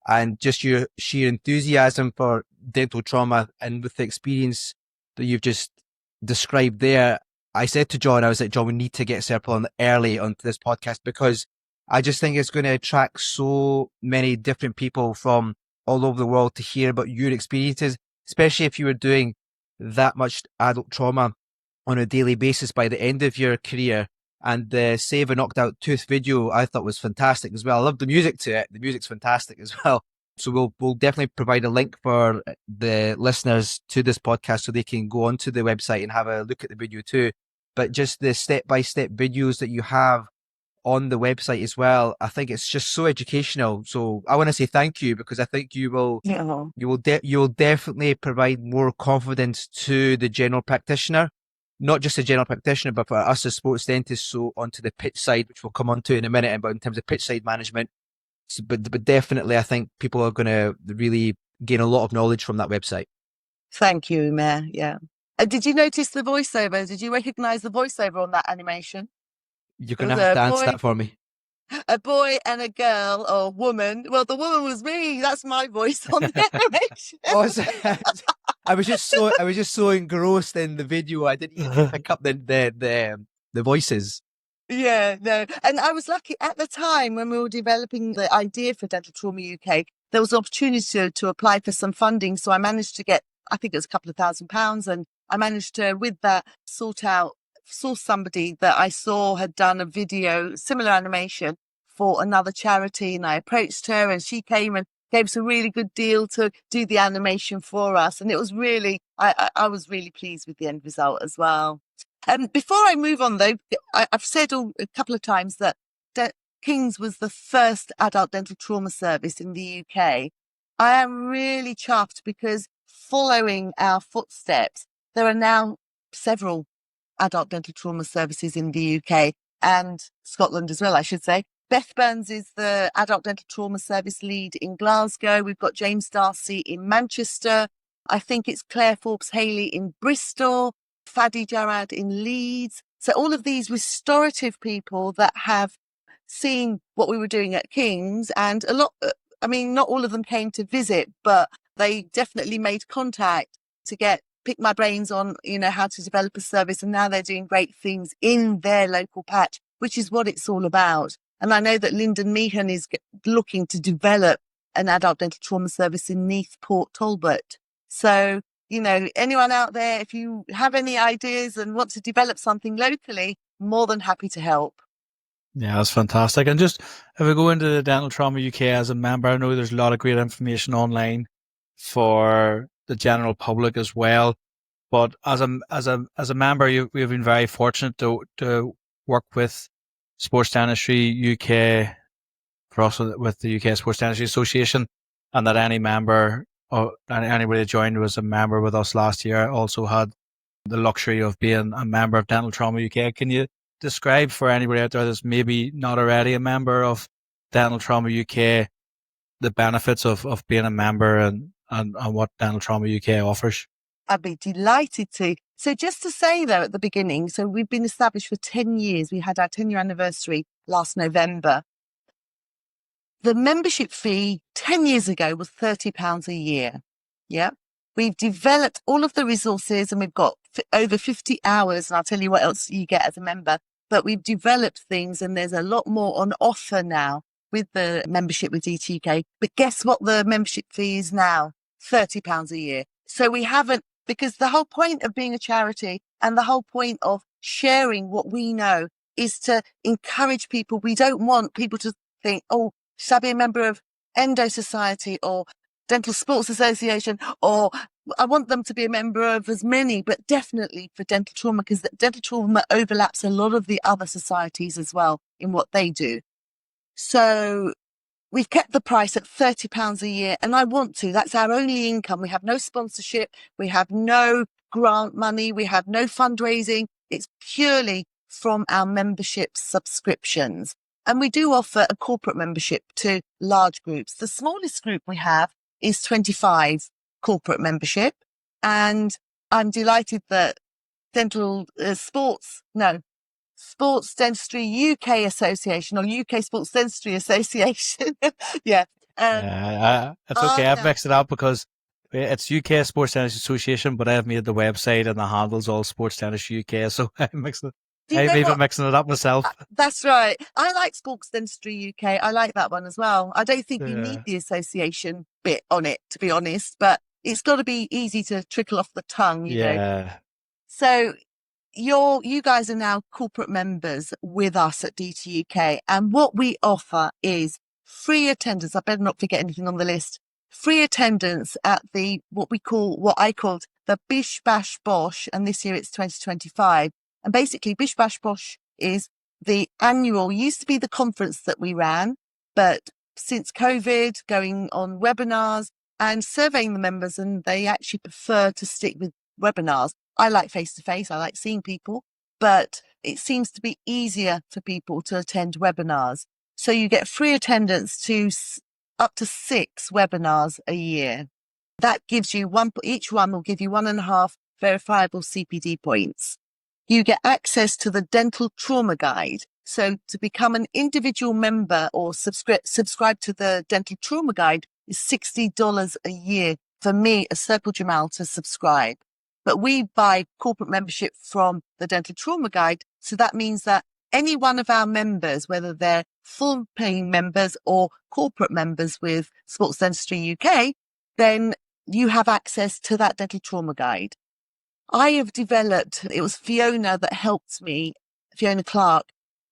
Speaker 2: and just your sheer enthusiasm for dental trauma and with the experience that you've just described there. I said to John, I was like, John, we need to get Serpil on early onto this podcast because I just think it's going to attract so many different people from all over the world to hear about your experiences, especially if you were doing that much adult trauma on a daily basis by the end of your career. And the Save a Knocked Out Tooth video I thought was fantastic as well. I love the music to it. The music's fantastic as well. So we'll definitely provide a link for the listeners to this podcast so they can go onto the website and have a look at the video too. But just the step-by-step videos that you have on the website as well, I think it's just so educational. So I want to say thank you, because I think you will definitely provide more confidence to the general practitioner, not just the general practitioner, but for us as sports dentists. So onto the pitch side, which we'll come on to in a minute, but in terms of pitch side management. But definitely, I think people are going to really gain a lot of knowledge from that website.
Speaker 1: Thank you, Mayor. Yeah. Did you notice the voiceover? Did you recognise the voiceover on that animation?
Speaker 2: You're
Speaker 1: It
Speaker 2: going to
Speaker 1: was
Speaker 2: have to answer that for me.
Speaker 1: a boy and a girl or woman. Well, the woman was me. That's my voice on the animation.
Speaker 2: Oh, I was just so engrossed in the video, I didn't even pick up the voices.
Speaker 1: Yeah, no. And I was lucky at the time when we were developing the idea for Dental Trauma UK, there was an opportunity to apply for some funding. So I managed to get, I think it was a couple of £1,000. And I managed to, with that, source somebody that I saw had done a video, similar animation for another charity. And I approached her and she came and gave us a really good deal to do the animation for us. And it was really, I was really pleased with the end result as well. Before I move on, though, I've said a couple of times that King's was the first adult dental trauma service in the UK. I am really chuffed because following our footsteps, there are now several adult dental trauma services in the UK and Scotland as well, I should say. Beth Burns is the adult dental trauma service lead in Glasgow. We've got James Darcy in Manchester. I think it's Claire Forbes-Haley in Bristol. Fadi Jarad in Leeds. So all of these restorative people that have seen what we were doing at King's, and a lot, I mean, not all of them came to visit, but they definitely made contact to pick my brains on, how to develop a service. And now they're doing great things in their local patch, which is what it's all about. And I know that Lyndon Meehan is looking to develop an adult dental trauma service in Neath, Port Talbot. So, anyone out there, if you have any ideas and want to develop something locally, more than happy to help.
Speaker 3: Yeah, that's fantastic. And just if we go into the Dental Trauma UK as a member, I know there's a lot of great information online for the general public as well. But as a member, we've been very fortunate to work with Sports Dentistry UK, with the UK Sports Dentistry Association, and that any member or anybody that joined was a member with us last year also had the luxury of being a member of Dental Trauma UK. Can you describe for anybody out there that's maybe not already a member of Dental Trauma UK the benefits of being a member and what Dental Trauma UK offers?
Speaker 1: I'd be delighted to. So just to say though at the beginning, so we've been established for 10 years. We had our 10-year anniversary last November. The membership fee 10 years ago was £30 a year. Yeah. We've developed all of the resources and we've got over 50 hours. And I'll tell you what else you get as a member. But we've developed things and there's a lot more on offer now with the membership with DTUK. But guess what the membership fee is now? £30 a year. So we haven't, because the whole point of being a charity and the whole point of sharing what we know is to encourage people. We don't want people to think, oh, should I be a member of Endo Society or Dental Sports Association, or I want them to be a member of as many, but definitely for dental trauma, because dental trauma overlaps a lot of the other societies as well in what they do. So we've kept the price at £30 a year, and I want to. That's our only income. We have no sponsorship. We have no grant money. We have no fundraising. It's purely from our membership subscriptions. And we do offer a corporate membership to large groups. The smallest group we have is 25 corporate membership. And I'm delighted that Sports Dentistry UK Association or UK Sports Dentistry Association. Yeah.
Speaker 3: It's okay. I've mixed it up because it's UK Sports Dentistry Association, but I've made the website and the handles all Sports Dentistry UK. So I'm mixing it up myself.
Speaker 1: That's right. I like Sports Dentistry UK. I like that one as well. I don't think you need the association bit on it, to be honest, but it's got to be easy to trickle off the tongue, you know. So you guys are now corporate members with us at DTUK, and what we offer is free attendance. I better not forget anything on the list. Free attendance at what I called the Bish Bash Bosh, and this year it's 2025. And basically, Bish Bash Bosh is the annual, used to be the conference that we ran, but since COVID, going on webinars and surveying the members, and they actually prefer to stick with webinars. I like face-to-face, I like seeing people, but it seems to be easier for people to attend webinars. So you get free attendance to up to 6 webinars a year. That gives you each one will give you 1.5 verifiable CPD points. You get access to the dental trauma guide. So to become an individual member or subscribe to the dental trauma guide is $60 a year for me as Serpil Djemal to subscribe. But we buy corporate membership from the dental trauma guide. So that means that any one of our members, whether they're full paying members or corporate members with Sports Dentistry UK, then you have access to that dental trauma guide. I have developed, it was Fiona that helped me, Fiona Clark,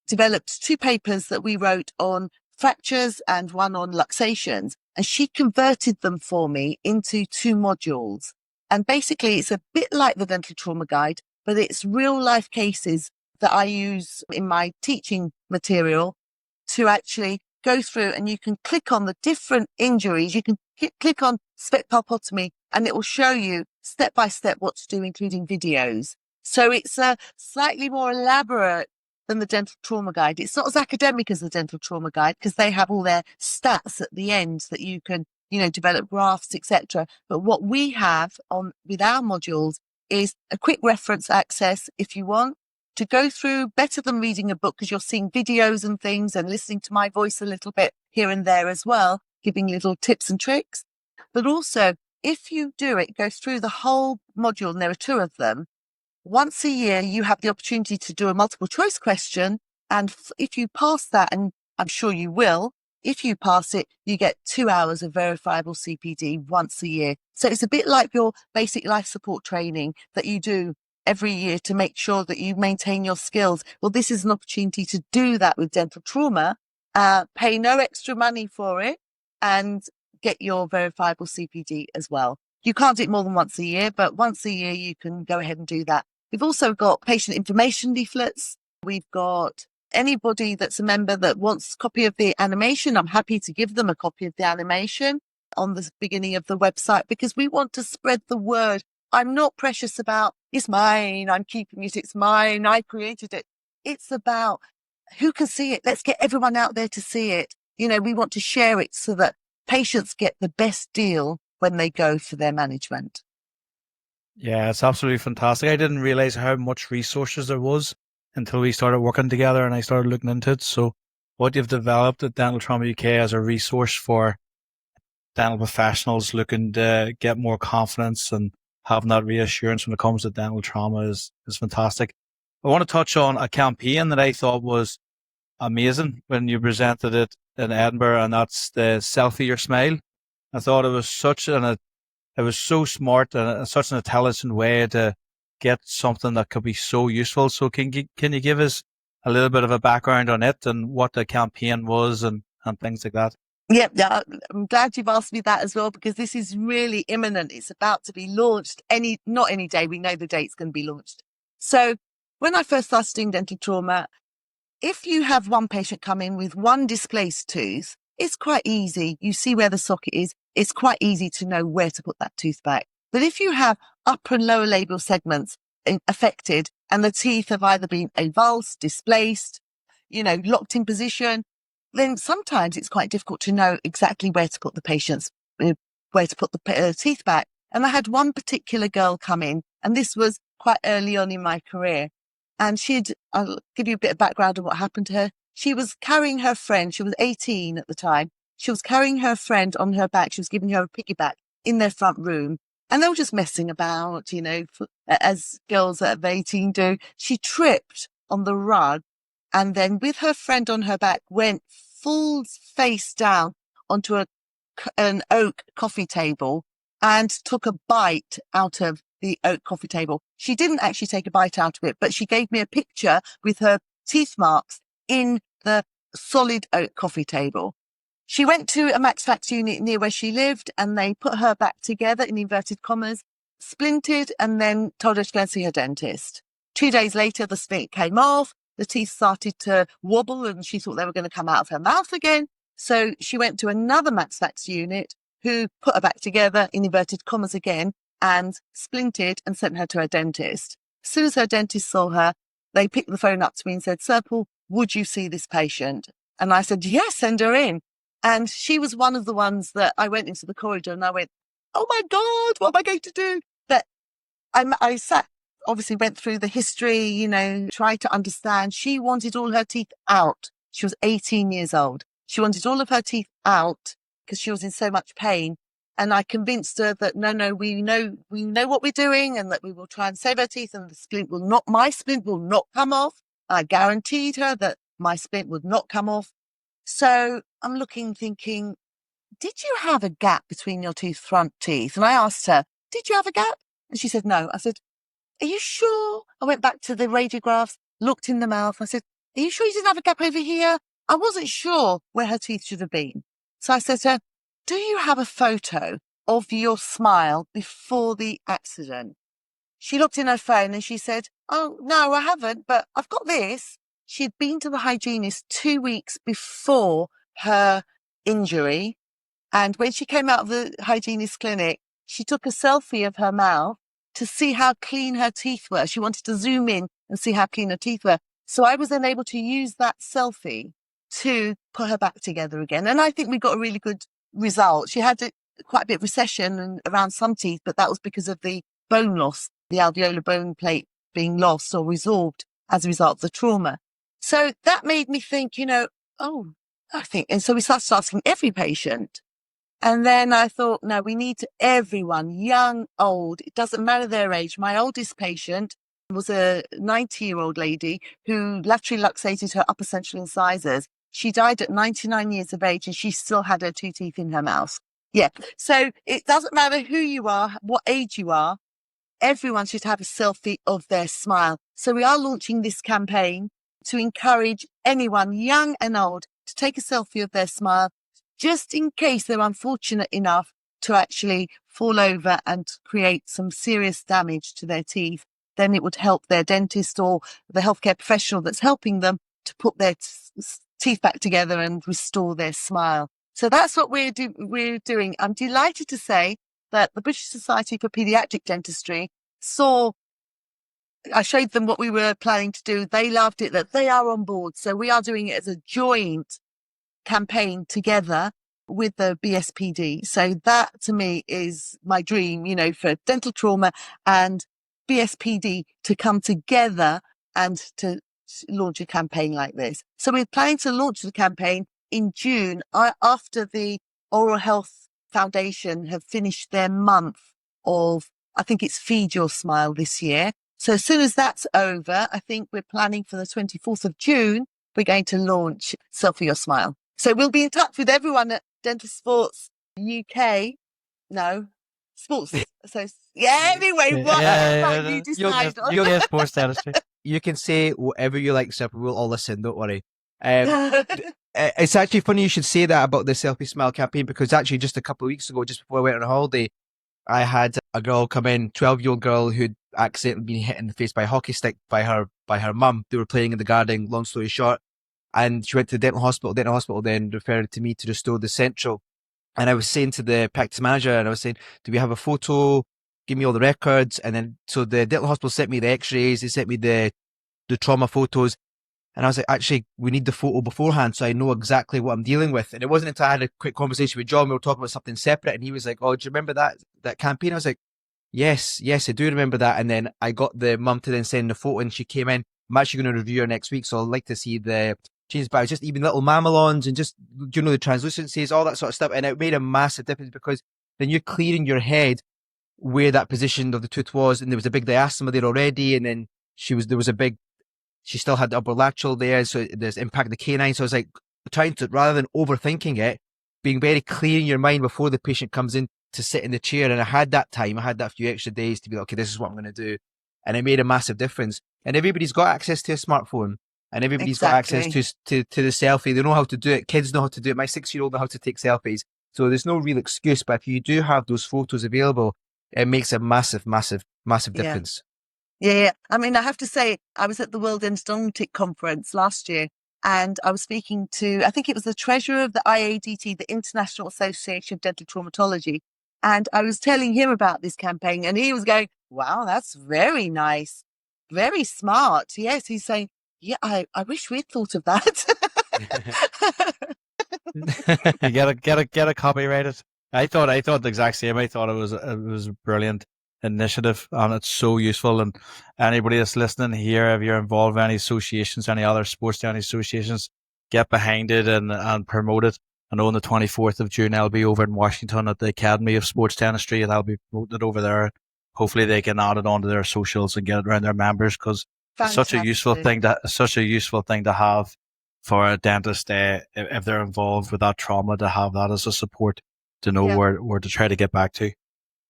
Speaker 1: developed 2 papers that we wrote on fractures and one on luxations, and she converted them for me into 2 modules. And basically it's a bit like the dental trauma guide, but it's real life cases that I use in my teaching material to actually go through, and you can click on the different injuries. You can click on spec pulpotomy and it will show you step by step what to do, including videos. So it's slightly more elaborate than the dental trauma guide. It's not as academic as the dental trauma guide because they have all their stats at the end that you can, develop graphs, etc. But what we have on with our modules is a quick reference access if you want to go through, better than reading a book because you're seeing videos and things and listening to my voice a little bit here and there as well, giving little tips and tricks. But also, if you do it, go through the whole module, and there are 2 of them, once a year, you have the opportunity to do a multiple choice question. And if you pass that, and I'm sure you will, if you pass it, you get 2 hours of verifiable CPD once a year. So it's a bit like your basic life support training that you do every year to make sure that you maintain your skills. Well, this is an opportunity to do that with dental trauma, pay no extra money for it, and get your verifiable CPD as well. You can't do it more than once a year, but once a year you can go ahead and do that. We've also got patient information leaflets. We've got anybody that's a member that wants a copy of the animation. I'm happy to give them a copy of the animation on the beginning of the website because we want to spread the word. I'm not precious about, it's mine, I'm keeping it, it's mine, I created it. It's about who can see it. Let's get everyone out there to see it. We want to share it so that patients get the best deal when they go for their management.
Speaker 3: Yeah, it's absolutely fantastic. I didn't realize how much resources there was until we started working together and I started looking into it. So what you've developed at Dental Trauma UK as a resource for dental professionals looking to get more confidence and having that reassurance when it comes to dental trauma is fantastic. I want to touch on a campaign that I thought was amazing when you presented it in Edinburgh, and that's the Selfie Your Smile. I thought it was it was so smart and such an intelligent way to get something that could be so useful. So can you give us a little bit of a background on it and what the campaign was and things like that?
Speaker 1: Yeah, I'm glad you've asked me that as well, because this is really imminent. It's about to be launched not any day. We know the date's going to be launched. So when I first started doing dental trauma, if you have one patient come in with one displaced tooth, it's quite easy. You see where the socket is. It's quite easy to know where to put that tooth back. But if you have upper and lower labial segments affected and the teeth have either been avulsed, displaced, locked in position, then sometimes it's quite difficult to know exactly where to put the teeth back. And I had one particular girl come in, and this was quite early on in my career. And I'll give you a bit of background on what happened to her. She was carrying her friend. She was 18 at the time. She was carrying her friend on her back. She was giving her a piggyback in their front room. And they were just messing about, as girls of 18 do. She tripped on the rug and then with her friend on her back went full face down onto an oak coffee table and took a bite out of the oak coffee table. She didn't actually take a bite out of it, but she gave me a picture with her teeth marks in the solid oak coffee table. She went to a Max Fax unit near where she lived and they put her back together in inverted commas, splinted, and then told her to go and see her dentist. 2 days later, the splint came off. The teeth started to wobble and she thought they were going to come out of her mouth again. So she went to another Max Fax unit who put her back together in inverted commas again and splinted and sent her to her dentist. As soon as her dentist saw her, they picked the phone up to me and said, "Serpil, would you see this patient?" And I said, "Yes, send her in." And she was one of the ones that I went into the corridor and I went, oh my God, what am I going to do? But I sat, obviously went through the history, you know, tried to understand. She wanted all her teeth out. She was 18 years old. She wanted all of her teeth out because she was in so much pain. And I convinced her that no, we know what we're doing and that we will try and save her teeth and my splint will not come off. I guaranteed her that my splint would not come off. So I'm looking, thinking, did you have a gap between your front teeth? And I asked her, did you have a gap? And she said, no. I said, are you sure? I went back to the radiographs, looked in the mouth. I said, are you sure you didn't have a gap over here? I wasn't sure where her teeth should have been. So I said to her, do you have a photo of your smile before the accident? She looked in her phone and she said, oh, no, I haven't, but I've got this. She'd been to the hygienist 2 weeks before her injury. And when she came out of the hygienist clinic, she took a selfie of her mouth to see how clean her teeth were. She wanted to zoom in and see how clean her teeth were. So I was then able to use that selfie to put her back together again. And I think we got a really good result. She had quite a bit of recession and around some teeth, but that was because of the bone loss, the alveolar bone plate being lost or resorbed as a result of the trauma. So that made me think, you know, and so we started asking every patient. And then I thought, no, we need everyone, young, old, it doesn't matter their age. My oldest patient was a 90-year-old lady who laterally luxated her upper central incisors. She died at 99 years of age and she still had her 2 teeth in her mouth. Yeah. So it doesn't matter who you are, what age you are, everyone should have a selfie of their smile. So we are launching this campaign to encourage anyone, young and old, to take a selfie of their smile, just in case they're unfortunate enough to actually fall over and create some serious damage to their teeth. Then it would help their dentist or the healthcare professional that's helping them to put their teeth back together and restore their smile. So that's what we're doing. I'm delighted to say that the British Society for Paediatric Dentistry I showed them what we were planning to do. They loved it, that they are on board. So we are doing it as a joint campaign together with the BSPD. So that to me is my dream, you know, for dental trauma and BSPD to come together and to launch a campaign like this. So we're planning to launch the campaign in June after the Oral Health Foundation have finished their month of, I think it's Feed Your Smile this year. So as soon as that's over, I think we're planning for the 24th of June, we're going to launch Serpil Your Smile. So we'll be in touch with everyone at Dental Sports UK. No, sports. So yeah, anyway, you decide.
Speaker 3: UK sports dentistry.
Speaker 2: You can say whatever you like, Serpil. We'll all listen. Don't worry. It's actually funny you should say that about the Selfie Smile campaign, because actually just a couple of weeks ago, just before I went on a holiday, I had a girl come in, 12-year-old girl who'd accidentally been hit in the face by a hockey stick by her mum. They were playing in the garden, long story short. And she went to the dental hospital then referred to me to Restore the Central. And I was saying to the practice manager, and I was saying, do we have a photo? Give me all the records. And then, so the dental hospital sent me the x-rays, they sent me the trauma photos. And I was like, actually, we need the photo beforehand so I know exactly what I'm dealing with. And it wasn't until I had a quick conversation with John, we were talking about something separate, and he was like, oh, do you remember that campaign? I was like, yes, I do remember that. And then I got the mum to then send the photo, and she came in. I'm actually going to review her next week, so I'd like to see the changes, but just even little mamelons and just, you know, the translucencies, all that sort of stuff. And it made a massive difference, because then you're clearing your head where that position of the tooth was, and there was a big diastema there already, and then she still had the upper lateral there, so there's impact of the canine. So I was like, trying to, rather than overthinking it, being very clear in your mind before the patient comes in to sit in the chair. And I had that few extra days to be like, okay, this is what I'm going to do. And it made a massive difference. And everybody's got access to a smartphone, and everybody's got access to the selfie. They know how to do it. Kids know how to do it. My 6-year-old know how to take selfies. So there's no real excuse, but if you do have those photos available, it makes a massive difference.
Speaker 1: Yeah. I mean, I have to say, I was at the World Endodontic Conference last year, and I was speaking to, I think it was the treasurer of the IADT, the International Association of Dental Traumatology. And I was telling him about this campaign, and he was going, wow, that's very nice. Very smart. Yes. He's saying, yeah, I wish we'd thought of that.
Speaker 3: You get a copyrighted. I thought the exact same. I thought it was a brilliant initiative, and it's so useful. And anybody that's listening here, if you're involved in any associations, any other sports day associations, get behind it and promote it. I know on the 24th of June, I'll be over in Washington at the Academy of Sports Dentistry, and I'll be promoting it over there. Hopefully, they can add it onto their socials and get it around their members, because it's such a useful thing to have for a dentist if they're involved with that trauma, to have that as a support, to know where to try to get back to.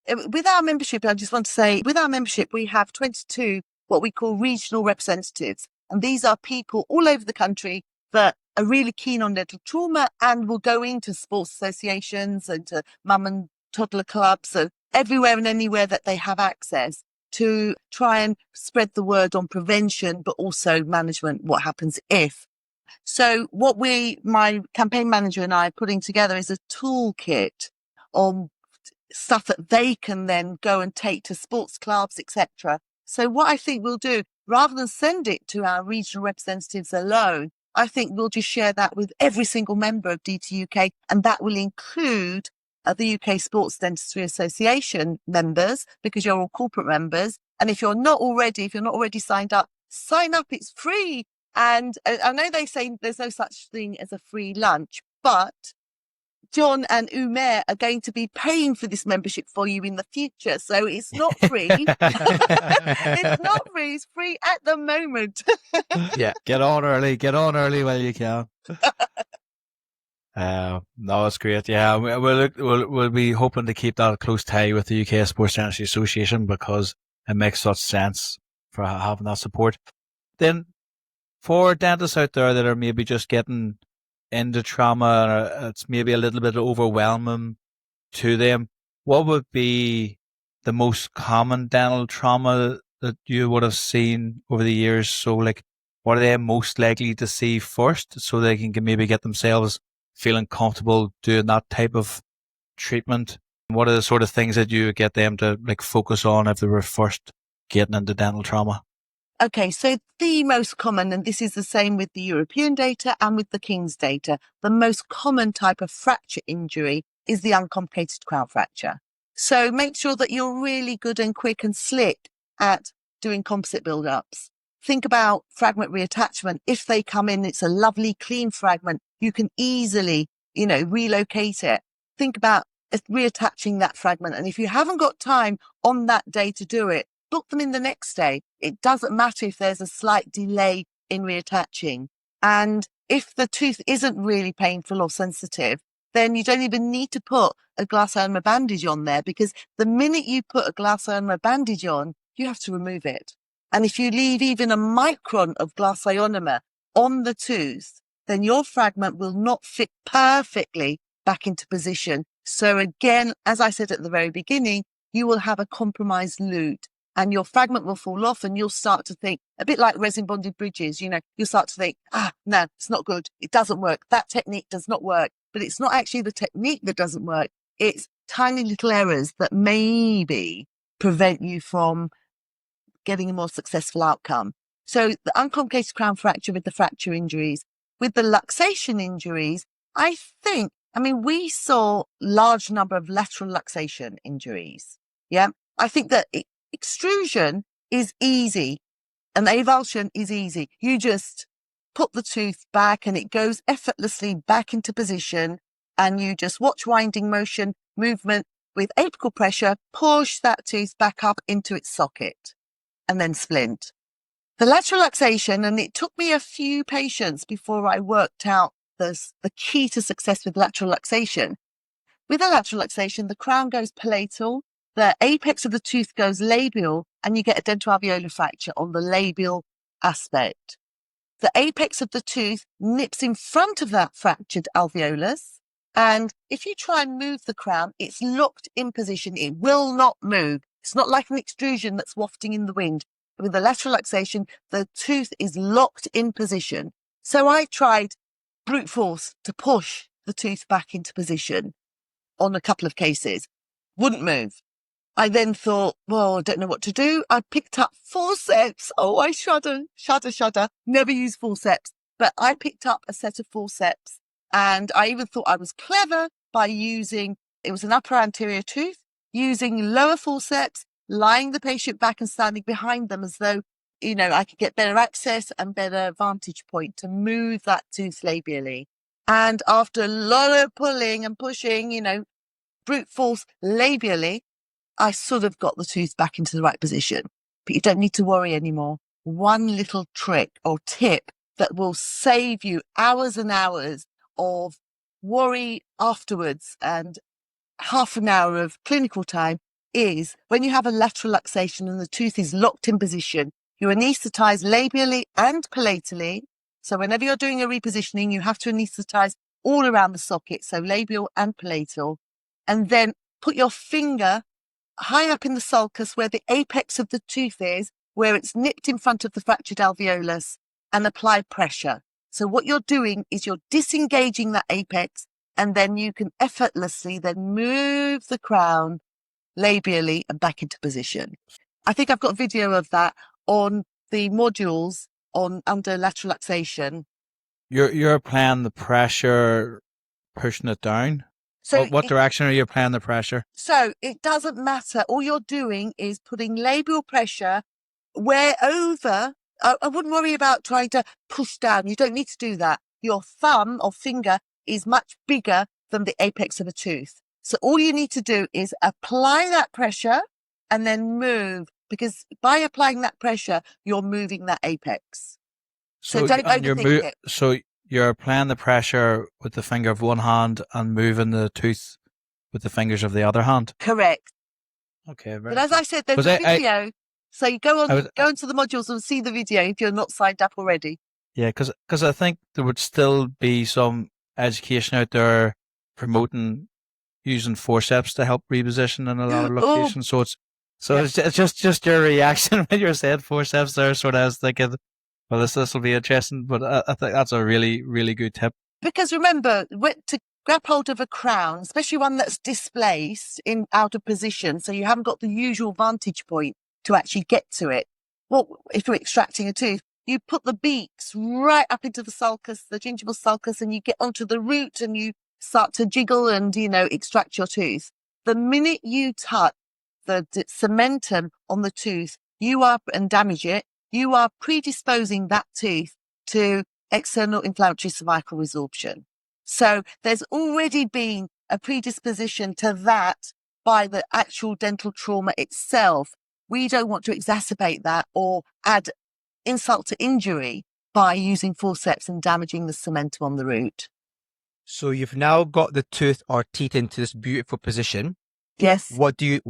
Speaker 1: With our membership, I just want to say, with our membership, we have 22 what we call regional representatives. And these are people all over the country that are really keen on dental trauma and will go into sports associations and to mum and toddler clubs, so everywhere and anywhere that they have access, to try and spread the word on prevention, but also management, what happens if. So what my campaign manager and I are putting together is a toolkit on stuff that they can then go and take to sports clubs, etc. So what I think we'll do, rather than send it to our regional representatives alone, I think we'll just share that with every single member of DT UK, and that will include the UK Sports Dentistry Association members, because you're all corporate members. And if you're not already signed up, sign up. It's free. And I know they say there's no such thing as a free lunch, but John and Umair are going to be paying for this membership for you in the future. So it's not free. It's not free. It's free at the moment.
Speaker 3: Yeah, get on early while you can. No, it's great. Yeah, we'll be hoping to keep that close tie with the UK Sports Dentistry Association, because it makes such sense for having that support. Then, for dentists out there that are maybe just getting into trauma, and it's maybe a little bit overwhelming to them, what would be the most common dental trauma that you would have seen over the years? So, like, what are they most likely to see first, so they can maybe get themselves feeling comfortable doing that type of treatment? What are the sort of things that you get them to focus on if they were first getting into dental trauma?
Speaker 1: Okay, so the most common, and this is the same with the European data and with the King's data, the most common type of fracture injury is the uncomplicated crown fracture. So make sure that you're really good and quick and slick at doing composite build-ups. Think about fragment reattachment. If they come in, it's a lovely clean fragment, you can easily, relocate it. Think about reattaching that fragment. And if you haven't got time on that day to do it, book them in the next day. It doesn't matter if there's a slight delay in reattaching. And if the tooth isn't really painful or sensitive, then you don't even need to put a glass ionomer bandage on there, because the minute you put a glass ionomer bandage on, you have to remove it. And if you leave even a micron of glass ionomer on the tooth, then your fragment will not fit perfectly back into position. So again, as I said at the very beginning, you will have a compromised lute, and your fragment will fall off, and you'll start to think, a bit like resin bonded bridges, you'll start to think, no, it's not good. It doesn't work. That technique does not work. But it's not actually the technique that doesn't work. It's tiny little errors that maybe prevent you from getting a more successful outcome. So the uncomplicated crown fracture with the fracture injuries, with the luxation injuries, we saw large number of lateral luxation injuries. Yeah. I think that extrusion is easy and avulsion is easy. You just put the tooth back and it goes effortlessly back into position, and you just watch winding motion movement with apical pressure, push that tooth back up into its socket and then splint. The lateral luxation, and it took me a few patients before I worked out the key to success with lateral luxation. With a lateral luxation, the crown goes palatal, the apex of the tooth goes labial, and you get a dental-alveolar fracture on the labial aspect. The apex of the tooth nips in front of that fractured alveolus, and if you try and move the crown, it's locked in position. It will not move. It's not like an extrusion that's wafting in the wind. With the lateral luxation, the tooth is locked in position. So I tried brute force to push the tooth back into position on a couple of cases. Wouldn't move. I then thought, well, I don't know what to do. I picked up forceps. Oh, I shudder. Never use forceps. But I picked up a set of forceps, and I even thought I was clever by using it was an upper anterior tooth, using lower forceps, lying the patient back and standing behind them as though, I could get better access and better vantage point to move that tooth labially. And after a lot of pulling and pushing, brute force labially, I sort of got the tooth back into the right position. But you don't need to worry anymore. One little trick or tip that will save you hours and hours of worry afterwards and half an hour of clinical time is when you have a lateral luxation and the tooth is locked in position, you anaesthetize labially and palatally. So whenever you're doing a repositioning, you have to anaesthetize all around the socket, so labial and palatal, and then put your finger high up in the sulcus where the apex of the tooth is, where it's nipped in front of the fractured alveolus, and apply pressure. So what you're doing is you're disengaging that apex, and then you can effortlessly then move the crown labially and back into position. I think I've got a video of that on the modules on under lateral luxation.
Speaker 3: You're applying the pressure, pushing it down.
Speaker 1: So
Speaker 3: what direction are you applying the pressure?
Speaker 1: So it doesn't matter. All you're doing is putting labial pressure wherever. I wouldn't worry about trying to push down. You don't need to do that. Your thumb or finger is much bigger than the apex of a tooth. So all you need to do is apply that pressure and then move, because by applying that pressure, you're moving that apex. So don't overthink it.
Speaker 3: So you're applying the pressure with the finger of one hand and moving the tooth with the fingers of the other hand.
Speaker 1: Correct.
Speaker 3: Okay.
Speaker 1: But as I said, there's a video. So you go into the modules and see the video if you're not signed up already.
Speaker 3: Yeah, because I think there would still be some education out there promoting using forceps to help reposition in a lot of locations. It's just your reaction when you said forceps there. Sort of, I was thinking, well, this will be interesting. But I think that's a really, really good tip. Because
Speaker 1: remember, to grab hold of a crown, especially one that's displaced out of position, so you haven't got the usual vantage point to actually get to it. Well, if you're extracting a tooth, you put the beaks right up into the sulcus, the gingival sulcus, and you get onto the root and you start to jiggle and, extract your tooth. The minute you touch the cementum on the tooth, and damage it, you are predisposing that tooth to external inflammatory cervical resorption. So there's already been a predisposition to that by the actual dental trauma itself. We don't want to exacerbate that or add insult to injury by using forceps and damaging the cementum on the root.
Speaker 2: So you've now got the tooth or teeth into this beautiful position.
Speaker 1: Yes.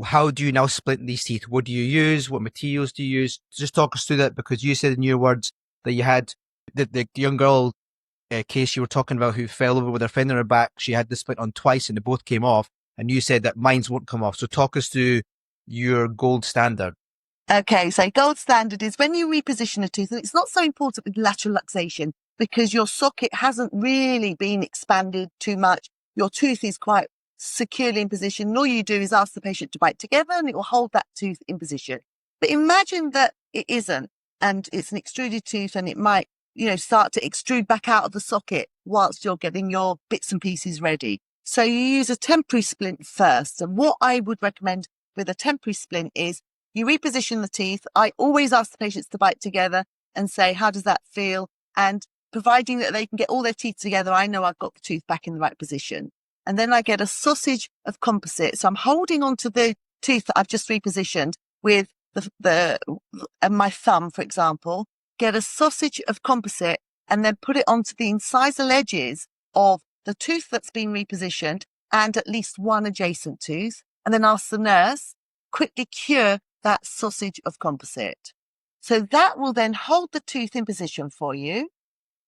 Speaker 2: How do you now splint these teeth? What do you use? What materials do you use? Just talk us through that, because you said in your words that you had the young girl case you were talking about who fell over with her finger in her back. She had the splint on twice and they both came off. And you said that mines won't come off. So talk us through your gold standard.
Speaker 1: Okay, so gold standard is when you reposition a tooth, and it's not so important with lateral luxation because your socket hasn't really been expanded too much. Your tooth is quite securely in position. And all you do is ask the patient to bite together and it will hold that tooth in position. But imagine that it isn't, and it's an extruded tooth and it might, start to extrude back out of the socket whilst you're getting your bits and pieces ready. So you use a temporary splint first. And what I would recommend with a temporary splint is you reposition the teeth. I always ask the patients to bite together and say, how does that feel? And providing that they can get all their teeth together, I know I've got the tooth back in the right position. And then I get a sausage of composite. So I'm holding onto the tooth that I've just repositioned with my thumb, for example, get a sausage of composite and then put it onto the incisor ledges of the tooth that's been repositioned and at least one adjacent tooth. And then ask the nurse, quickly cure that sausage of composite. So that will then hold the tooth in position for you.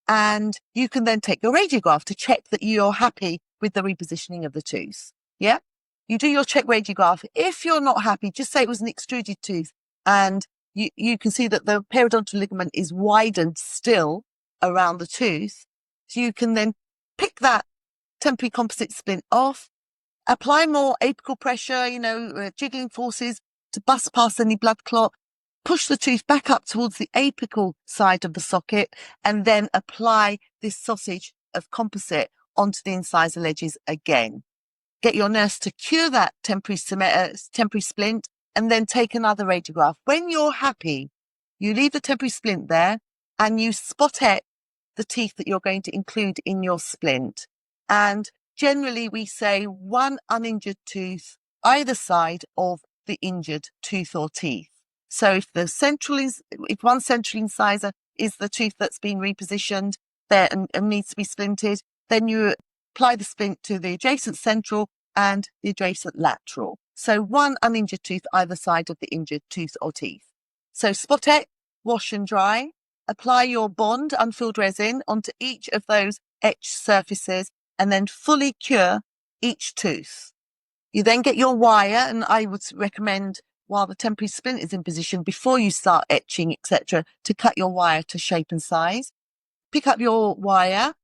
Speaker 1: And you can then take your radiograph to check that you're happy with the repositioning of the tooth. Yeah. You do your check radiograph. If you're not happy, just say it was an extruded tooth and you can see that the periodontal ligament is widened still around the tooth. So you can then pick that temporary composite splint off, apply more apical pressure, jiggling forces to bust past any blood clot, push the tooth back up towards the apical side of the socket, and then apply this sausage of composite onto the incisor ledges again. get your nurse to cure that temporary splint, and then take another radiograph. When you're happy, you leave the temporary splint there and you spot etch the teeth that you're going to include in your splint. And generally we say one uninjured tooth either side of the injured tooth or teeth. So if one central incisor is the tooth that's been repositioned there and needs to be splinted, then you apply the splint to the adjacent central and the adjacent lateral. So one uninjured tooth either side of the injured tooth or teeth. So spot etch, wash and dry. Apply your bond, unfilled resin, onto each of those etched surfaces and then fully cure each tooth. You then get your wire, and I would recommend while the temporary splint is in position, before you start etching, etc., to cut your wire to shape and size. Pick up your wire,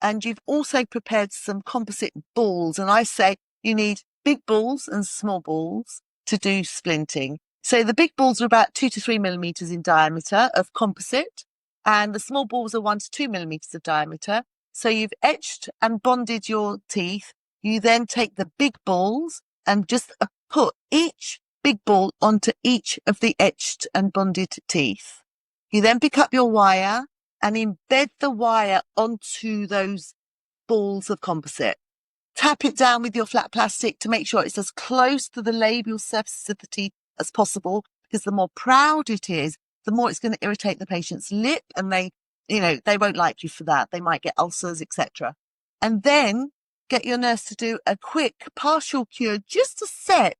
Speaker 1: and you've also prepared some composite balls. And I say you need big balls and small balls to do splinting. So the big balls are about 2 to 3 millimeters in diameter of composite, and the small balls are 1 to 2 millimeters of diameter. So you've etched and bonded your teeth. You then take the big balls and just put each big ball onto each of the etched and bonded teeth. You then pick up your wire and embed the wire onto those balls of composite. Tap it down with your flat plastic to make sure it's as close to the labial surfaces of the teeth as possible, because the more proud it is, the more it's going to irritate the patient's lip, and they won't like you for that. They might get ulcers, etc. And then get your nurse to do a quick partial cure just to set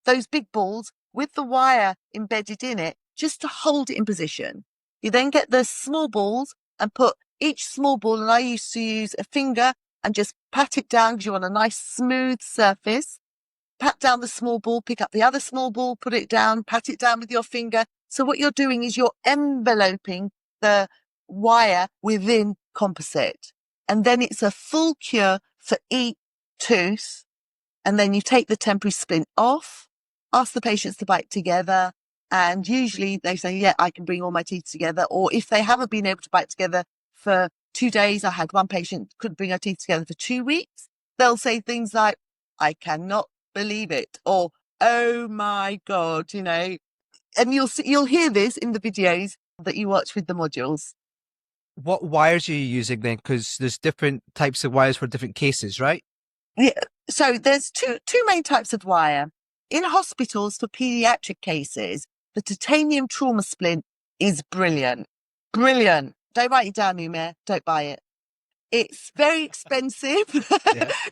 Speaker 1: those big balls with the wire embedded in it, just to hold it in position. You then get the small balls and put each small ball, and I used to use a finger and just pat it down because you want a nice smooth surface. Pat down the small ball, pick up the other small ball, put it down, pat it down with your finger. So what you're doing is you're enveloping the wire within composite. And then it's a full cure for each tooth. And then you take the temporary splint off, ask the patients to bite together. And usually they say, yeah, I can bring all my teeth together. Or if they haven't been able to bite together for 2 days, I had one patient couldn't bring her teeth together for 2 weeks. They'll say things like, I cannot believe it. Or, oh my God, and you'll hear this in the videos that you watch with the modules.
Speaker 2: What wires are you using then? Because there's different types of wires for different cases, right?
Speaker 1: Yeah. So there's two main types of wire. In hospitals for pediatric cases, the titanium trauma splint is brilliant. Brilliant. Don't write it down, Umair. Don't buy it. It's very expensive.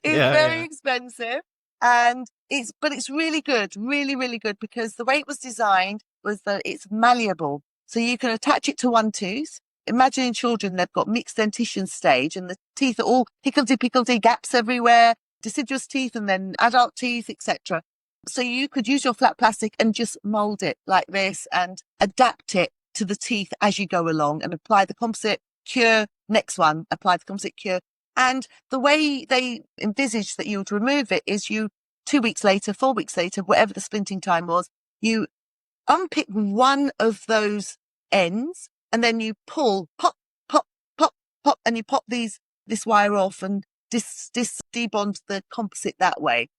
Speaker 1: Very expensive. But it's really good, really, really good, because the way it was designed was that it's malleable. So you can attach it to one tooth. Imagine in children, they've got mixed dentition stage and the teeth are all hickledy-pickledy, gaps everywhere, deciduous teeth and then adult teeth, etc. So you could use your flat plastic and just mold it like this and adapt it to the teeth as you go along and apply the composite cure. Next one, apply the composite cure. And the way they envisaged that you would remove it is 2 weeks later, 4 weeks later, whatever the splinting time was, you unpick one of those ends and then you pull, pop, pop, pop, pop, and you pop this wire off and debond the composite that way.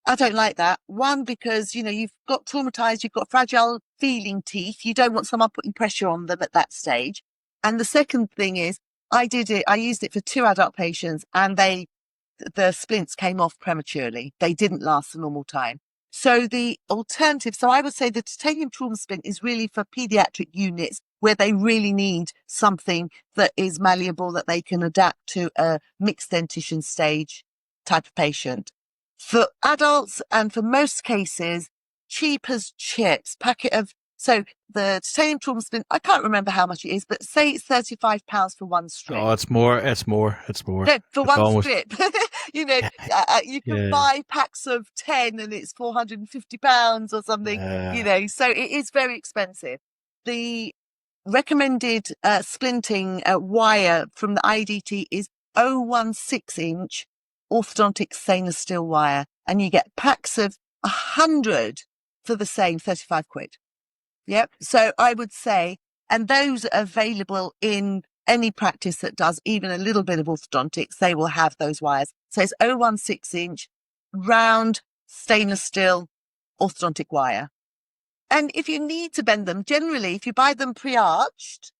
Speaker 1: I don't like that. One, because, you've got traumatized, you've got fragile feeling teeth. You don't want someone putting pressure on them at that stage. And the second thing is, I used it for 2 adult patients and the splints came off prematurely. They didn't last the normal time. So the alternative, I would say the titanium trauma splint is really for pediatric units where they really need something that is malleable, that they can adapt to a mixed dentition stage type of patient. For adults and for most cases, cheap as chips, so the titanium trauma splint, I can't remember how much it is, but say it's £35 for one strip.
Speaker 3: Oh, it's more.
Speaker 1: No, for
Speaker 3: it's
Speaker 1: one
Speaker 3: almost...
Speaker 1: strip. You can buy packs of 10 and it's £450 or something, so it is very expensive. The recommended splinting wire from the IDT is 0.16-inch orthodontic stainless steel wire, and you get packs of 100 for the same £35. Yep. So I would say, and those are available in any practice that does even a little bit of orthodontics, they will have those wires. So it's 0.16-inch, round, stainless steel orthodontic wire. And if you need to bend them, generally, if you buy them pre-arched,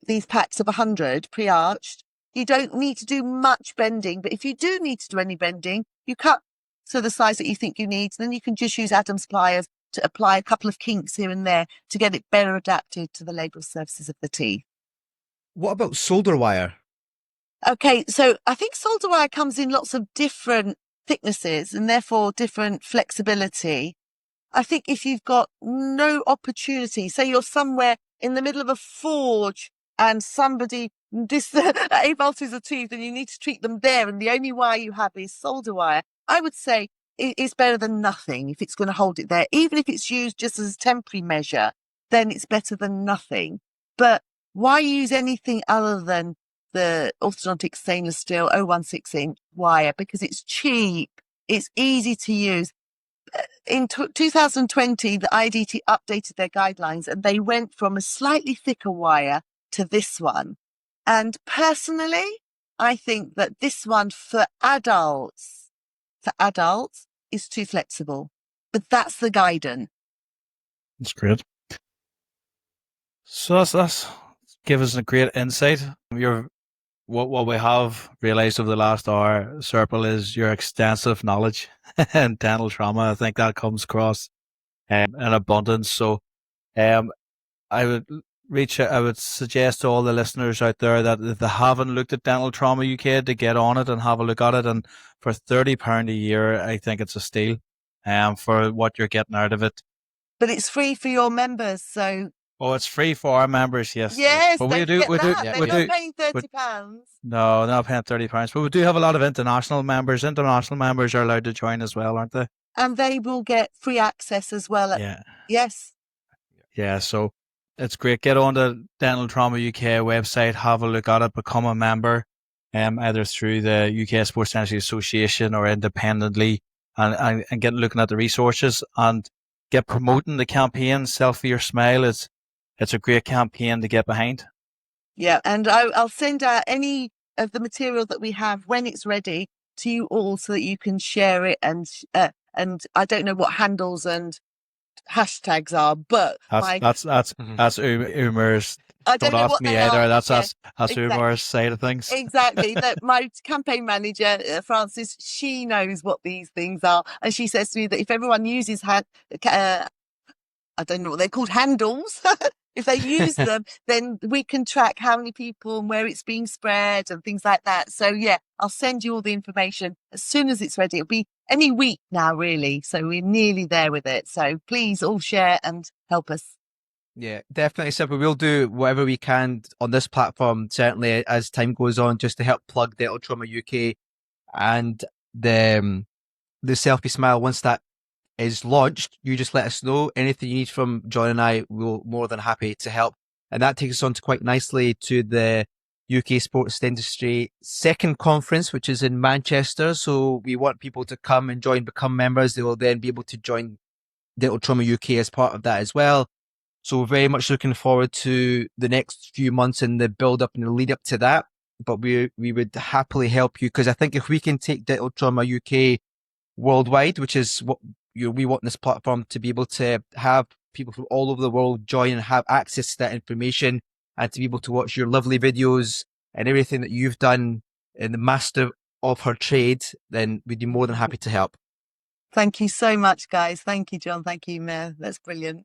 Speaker 1: these packs of 100 pre-arched, you don't need to do much bending. But if you do need to do any bending, you cut to the size that you think you need. Then you can just use Adam's pliers to apply a couple of kinks here and there to get it better adapted to the labial surfaces of the teeth.
Speaker 2: What about solder wire?
Speaker 1: Okay, so I think solder wire comes in lots of different thicknesses and therefore different flexibility. I think if you've got no opportunity, say you're somewhere in the middle of a forge and somebody avulses a tooth and you need to treat them there and the only wire you have is solder wire, I would say it's better than nothing if it's going to hold it there. Even if it's used just as a temporary measure, then it's better than nothing. But why use anything other than the orthodontic stainless steel 0.16-inch wire? Because it's cheap, it's easy to use. In 2020, the IDT updated their guidelines and they went from a slightly thicker wire to this one. And personally, I think that this one for adults is too flexible. But that's the guidance.
Speaker 3: That's great. So that's give us a great insight. What we have realized over the last hour, Serpil, is your extensive knowledge in dental trauma. I think that comes across in abundance. So I would suggest to all the listeners out there that if they haven't looked at Dental Trauma UK, to get on it and have a look at it. And for £30 a year, I think it's a steal for what you're getting out of it.
Speaker 1: But it's free for your members, so...
Speaker 3: Oh, it's free for our members, yes.
Speaker 1: Yes,
Speaker 3: but
Speaker 1: we do. They're not paying £30.
Speaker 3: No, they're not paying £30. But we do have a lot of international members. International members are allowed to join as well, aren't they?
Speaker 1: And they will get free access as well.
Speaker 3: Yeah.
Speaker 1: Yes.
Speaker 3: Yeah, so it's great. Get on the Dental Trauma UK website, have a look at it, become a member, either through the UK Sports Dentistry Association or independently, and get looking at the resources and get promoting the campaign. Selfie Your Smile. It's a great campaign to get behind.
Speaker 1: Yeah, and I'll send out any of the material that we have when it's ready to you all so that you can share it. And I don't know what handles and hashtags are, but that's Umer's.
Speaker 3: Don't ask me either. That's
Speaker 1: exactly.
Speaker 3: Umer's side of things.
Speaker 1: Exactly. That my campaign manager, Frances, she knows what these things are, and she says to me that if everyone uses I don't know what they're called, handles. If they use them, then we can track how many people and where it's being spread and things like that. So yeah, I'll send you all the information as soon as it's ready. It'll be any week now, really. So we're nearly there with it. So please all share and help us.
Speaker 2: Yeah, definitely. So we'll do whatever we can on this platform, certainly as time goes on, just to help plug Dental Trauma UK and the Selfie Smile. Once that is launched, you just let us know. Anything you need from John and I, we'll more than happy to help. And that takes us on to quite nicely to the UK Sports Dentistry second conference, which is in Manchester. So we want people to come and join, become members. They will then be able to join Dental Trauma UK as part of that as well. So we're very much looking forward to the next few months and the build up and the lead up to that. But we would happily help you, because I think if we can take Dental Trauma UK worldwide, which is what we want this platform to be able to have people from all over the world join and have access to that information, and to be able to watch your lovely videos and everything that you've done in the master of her trade, then we'd be more than happy to help.
Speaker 1: Thank you so much, guys. Thank you, John. Thank you, Mayor. That's brilliant.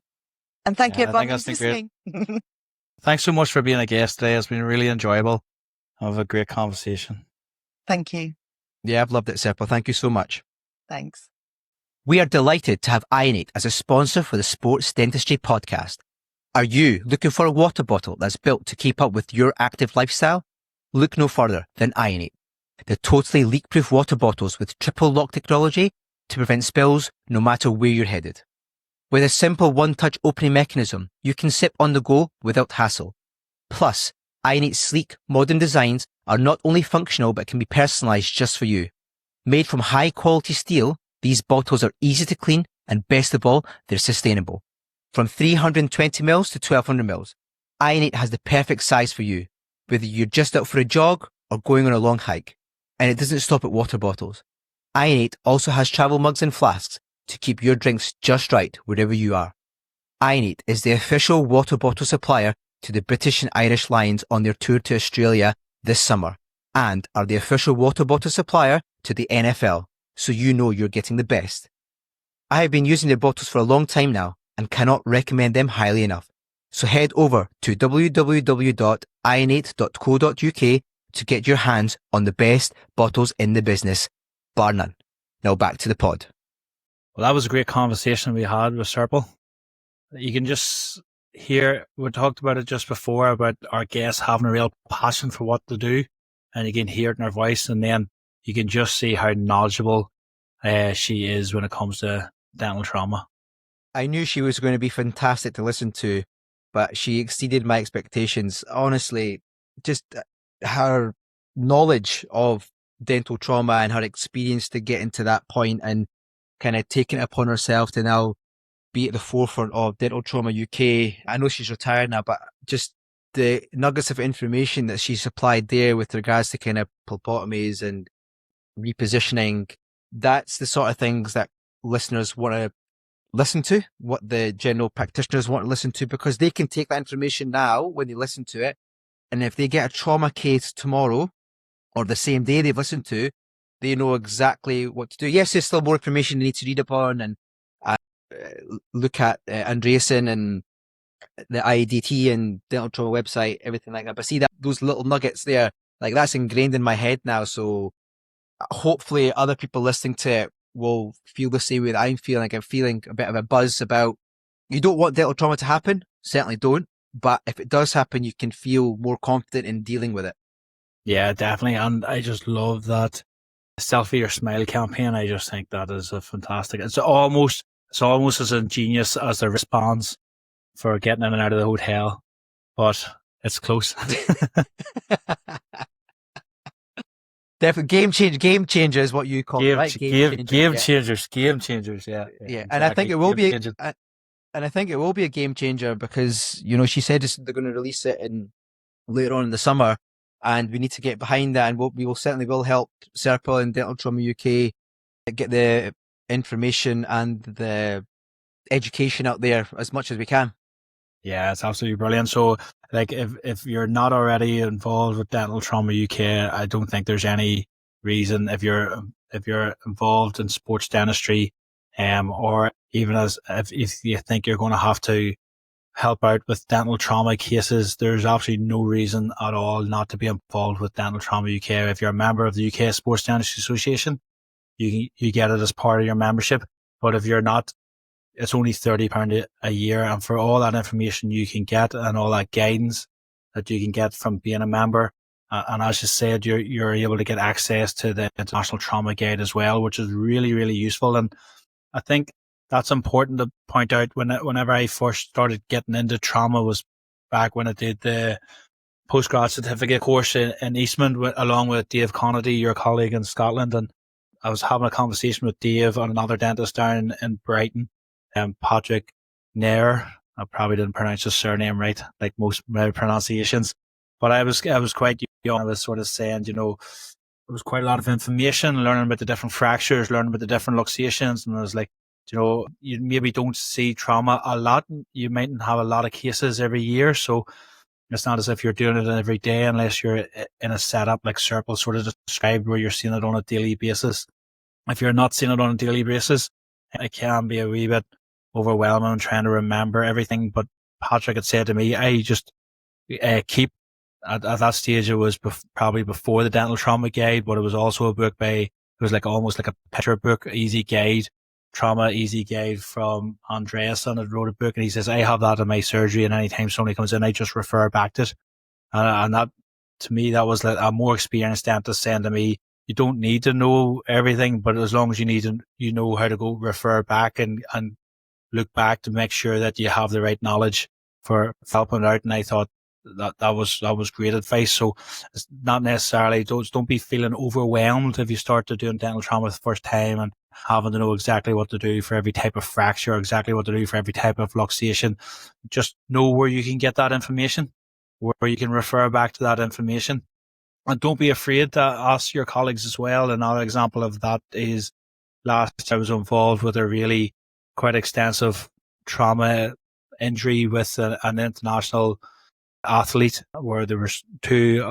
Speaker 1: And thank you, everyone who's listening.
Speaker 3: Thanks so much for being a guest today. It's been really enjoyable. Have a great conversation.
Speaker 1: Thank you.
Speaker 2: Yeah, I've loved it, Serpil. Thank you so much.
Speaker 1: Thanks.
Speaker 2: We are delighted to have Ionate as a sponsor for the Sports Dentistry podcast. Are you looking for a water bottle that's built to keep up with your active lifestyle? Look no further than Ionate, the totally leak-proof water bottles with triple lock technology to prevent spills no matter where you're headed. With a simple one-touch opening mechanism, you can sip on the go without hassle. Plus, Ionate's sleek, modern designs are not only functional but can be personalized just for you. Made from high-quality steel, these bottles are easy to clean, and best of all, they're sustainable. From 320ml to 1200ml, Ionate has the perfect size for you. whether you're just out for a jog or going on a long hike. And it doesn't stop at water bottles. Ionate also has travel mugs and flasks to keep your drinks just right wherever you are. Ionate is the official water bottle supplier to the British and Irish Lions on their tour to Australia this summer, and are the official water bottle supplier to the NFL, so you know you're getting the best. I have been using their bottles for a long time now and cannot recommend them highly enough. So head over to www.ionate.co.uk to get your hands on the best bottles in the business, bar none. Now back to the pod.
Speaker 3: Well, that was a great conversation we had with Serpil. You can just hear, we talked about it just before, about our guests having a real passion for what they do, and you can hear it in her voice, and then you can just see how knowledgeable she is when it comes to dental trauma.
Speaker 2: I knew she was going to be fantastic to listen to, but she exceeded my expectations. Honestly, just her knowledge of dental trauma and her experience to get into that point and kind of taking it upon herself to now be at the forefront of Dental Trauma UK. I know she's retired now, but just the nuggets of information that she supplied there with regards to kind of pulpotomies and repositioning, that's the sort of things that listeners want to listen to, what the general practitioners want to listen to, because they can take that information now when they listen to it. And if they get a trauma case tomorrow or the same day they've listened to, they know exactly what to do. Yes, there's still more information they need to read upon and look at Andreessen and the IEDT and dental trauma website, everything like that. But see that those little nuggets there, like that's ingrained in my head now. So hopefully other people listening to it will feel the same way that I'm feeling. Like I'm feeling a bit of a buzz about, you don't want dental trauma to happen. Certainly don't. But if it does happen, you can feel more confident in dealing with it.
Speaker 3: Yeah, definitely. And I just love that Selfie Your Smile campaign. I just think that is a fantastic. It's almost as ingenious as the wristbands for getting in and out of the hotel, but it's close.
Speaker 2: Definitely game changer is what you call it, right?
Speaker 3: Game changers. Yeah.
Speaker 2: Exactly. And I think it will be, and I think it will be a game changer because, you know, she said they're going to release it later on in the summer, and we need to get behind that, and we will certainly help Serpil and Dental Trauma UK get the information and the education out there as much as we can.
Speaker 3: Yeah, it's absolutely brilliant. So, like, if you're not already involved with Dental Trauma UK, I don't think there's any reason. If you're involved in sports dentistry, or even if you think you're going to have to help out with dental trauma cases, there's absolutely no reason at all not to be involved with Dental Trauma UK. If you're a member of the UK Sports Dentistry Association, you get it as part of your membership. But if you're not, it's only £30 a year, and for all that information you can get and all that guidance that you can get from being a member, and as you said, you're able to get access to the International Trauma Guide as well, which is really, really useful. And I think that's important to point out. Whenever I first started getting into trauma was back when I did the postgrad certificate course in Eastman along with Dave Connady, your colleague in Scotland, and I was having a conversation with Dave and another dentist down in Brighton, Patrick Nair. I probably didn't pronounce his surname right, like most pronunciations, but I was quite young. I was sort of saying, you know, there was quite a lot of information, learning about the different fractures, learning about the different luxations, and I was like, you know, you maybe don't see trauma a lot. You mightn't have a lot of cases every year, so it's not as if you're doing it every day unless you're in a setup like Serpil sort of described where you're seeing it on a daily basis. If you're not seeing it on a daily basis, it can be a wee bit overwhelming trying to remember everything. But Patrick had said to me, I just keep, at that stage, it was probably before the Dental Trauma Guide, but it was also a book it was like almost like a picture book, easy guide, trauma easy guide from Andreessen had wrote a book, and he says, I have that in my surgery, and anytime somebody comes in, I just refer back to it. And that, to me, that was like a more experienced dentist saying to me, you don't need to know everything, but as long as you know how to go refer back and look back to make sure that you have the right knowledge for helping out. And I thought that was great advice. So it's not necessarily, don't be feeling overwhelmed if you start to doing dental trauma the first time and having to know exactly what to do for every type of fracture, exactly what to do for every type of luxation. Just know where you can get that information. where you can refer back to that information. And don't be afraid to ask your colleagues as well. Another example of that is last I was involved with a really quite extensive trauma injury with an international athlete where there was two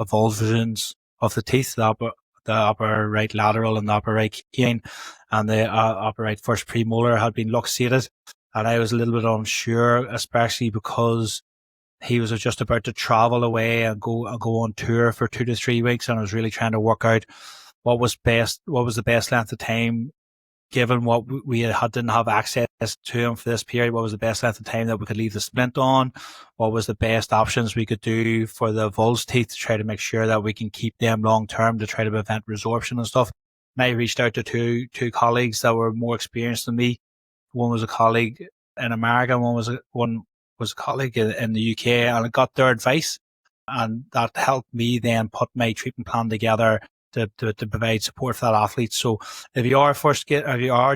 Speaker 3: avulsions of the teeth, the upper right lateral and the upper right canine, and the upper right first premolar had been luxated. And I was a little bit unsure, especially because he was just about to travel away and go on tour for 2 to 3 weeks, and I was really trying to work out what was the best length of time, given what we didn't have access to him for this period. What was the best length of time that we could leave the splint on? What was the best options we could do for the avulsed teeth to try to make sure that we can keep them long term to try to prevent resorption and stuff? And I reached out to two colleagues that were more experienced than me. One was a colleague in America, one was a colleague in the UK, and I got their advice, and that helped me then put my treatment plan together to provide support for that athlete. So if you are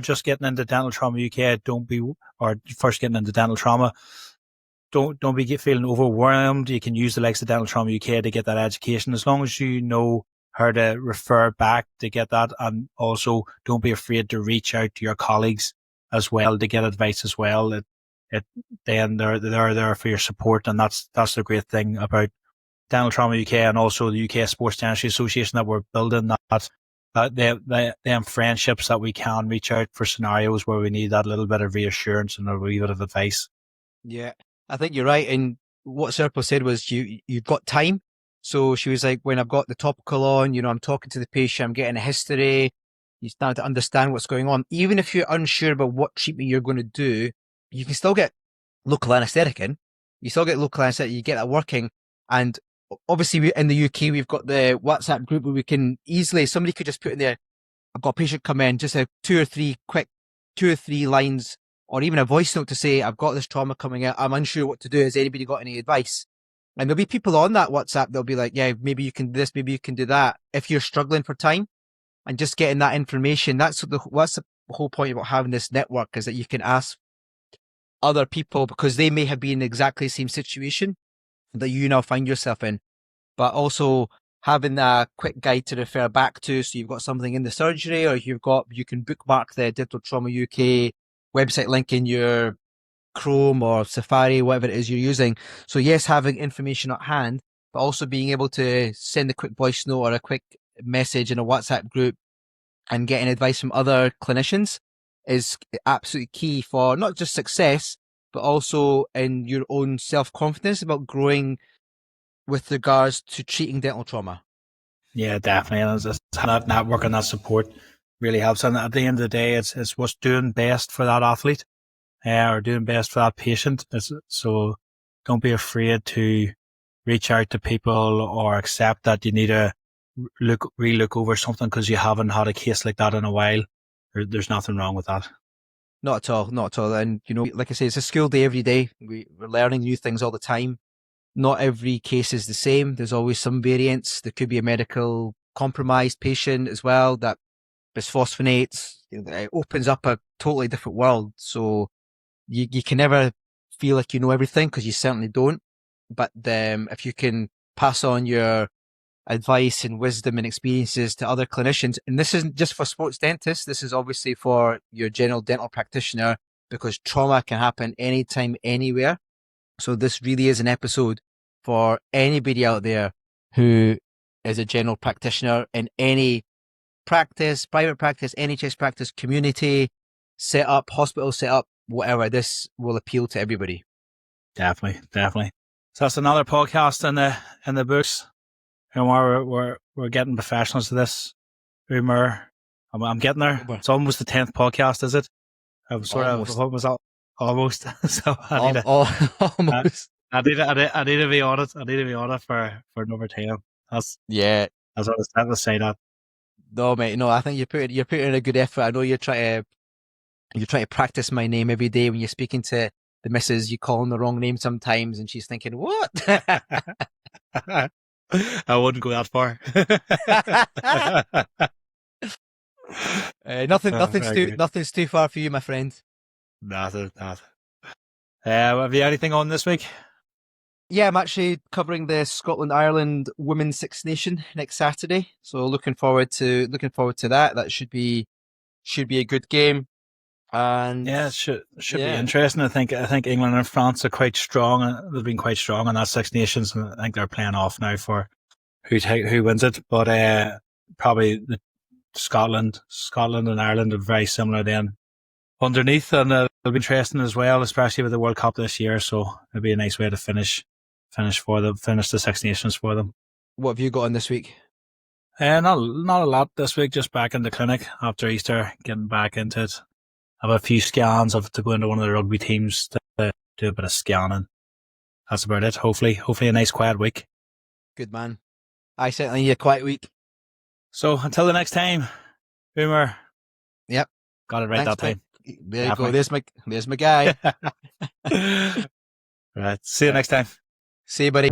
Speaker 3: just getting into dental trauma UK, or first getting into dental trauma, don't be feeling overwhelmed. You can use the likes of Dental Trauma UK to get that education, as long as you know how to refer back to get that. And also don't be afraid to reach out to your colleagues as well to get advice as well. Then they're there for your support, and that's the great thing about Dental Trauma UK and also the UK Sports Dentistry Association that we're building, that them friendships that we can reach out for scenarios where we need that little bit of reassurance and a wee bit of advice.
Speaker 2: Yeah, I think you're right. And what Serpil said was you've got time. So she was like, when I've got the topical on, I'm talking to the patient, I'm getting a history, you start to understand what's going on. Even if you're unsure about what treatment you're going to do, you can still get local anaesthetic in. You still get local anaesthetic, you get that working. And obviously in the UK, we've got the WhatsApp group where we can easily, somebody could just put in there, I've got a patient come in, just a two or three lines, or even a voice note to say, I've got this trauma coming out, I'm unsure what to do, has anybody got any advice? And there'll be people on that WhatsApp, they'll be like, yeah, maybe you can do this, maybe you can do that. If you're struggling for time and just getting that information, that's the whole point about having this network, is that you can ask other people, because they may have been in exactly the same situation that you now find yourself in, but also having a quick guide to refer back to. So you've got something in the surgery, or you can bookmark the Dental Trauma UK website link in your Chrome or Safari, whatever it is you're using. So yes, having information at hand, but also being able to send a quick voice note or a quick message in a WhatsApp group and getting advice from other clinicians is absolutely key for not just success, but also in your own self-confidence about growing with regards to treating dental trauma.
Speaker 3: Yeah, definitely. And it's that network and that support really helps. And at the end of the day, it's what's doing best for that athlete, or doing best for that patient. So don't be afraid to reach out to people or accept that you need to relook over something because you haven't had a case like that in a while. There's nothing wrong with that.
Speaker 2: Not at all. And, like I say, it's a school day every day. We're learning new things all the time. Not every case is the same. There's always some variance. There could be a medical compromised patient as well that bisphosphonates. It opens up a totally different world. So you can never feel like you know everything, because you certainly don't. But if you can pass on your advice and wisdom and experiences to other clinicians, and this isn't just for sports dentists, this is obviously for your general dental practitioner, because trauma can happen anytime, anywhere. So this really is an episode for anybody out there who is a general practitioner in any practice, private practice, NHS practice, community setup, hospital setup, whatever. This will appeal to everybody.
Speaker 3: Definitely. So that's another podcast in the books. And we're getting professionals to this. Umar, I'm getting there. It's almost the 10th podcast, is it? I'm sort of almost. So
Speaker 2: almost.
Speaker 3: I need to be on it. I need to be on it for number 10. That's what I said to say that.
Speaker 2: No, mate. No, I think you're putting in a good effort. I know you're trying to practice my name every day when you're speaking to the missus. You call them the wrong name sometimes, and she's thinking, "What?"
Speaker 3: I wouldn't go that far.
Speaker 2: Nothing's too far for you, my friend.
Speaker 3: Nothing. Have you anything on this week?
Speaker 2: Yeah, I'm actually covering the Scotland-Ireland Women's Six Nation next Saturday. So looking forward to that. That should be a good game. And
Speaker 3: Yeah, it should be
Speaker 2: yeah.
Speaker 3: interesting. I think England and France are quite strong. They've been quite strong in that Six Nations, and I think they're playing off now for who wins it. But probably Scotland and Ireland are very similar then underneath, and it'll be interesting as well, especially with the World Cup this year. So it'll be a nice way to finish the Six Nations for them.
Speaker 2: What have you got on this week?
Speaker 3: Not a lot this week. Just back in the clinic after Easter, getting back into it. I have a few scans. I have to go into one of the rugby teams to do a bit of scanning. That's about it. Hopefully a nice quiet week.
Speaker 2: Good man. I certainly need a quiet week.
Speaker 3: So until the next time, Boomer.
Speaker 2: Yep.
Speaker 3: Got it right that time.
Speaker 2: There you go. There's my guy.
Speaker 3: Right. See you next time.
Speaker 2: See you, buddy.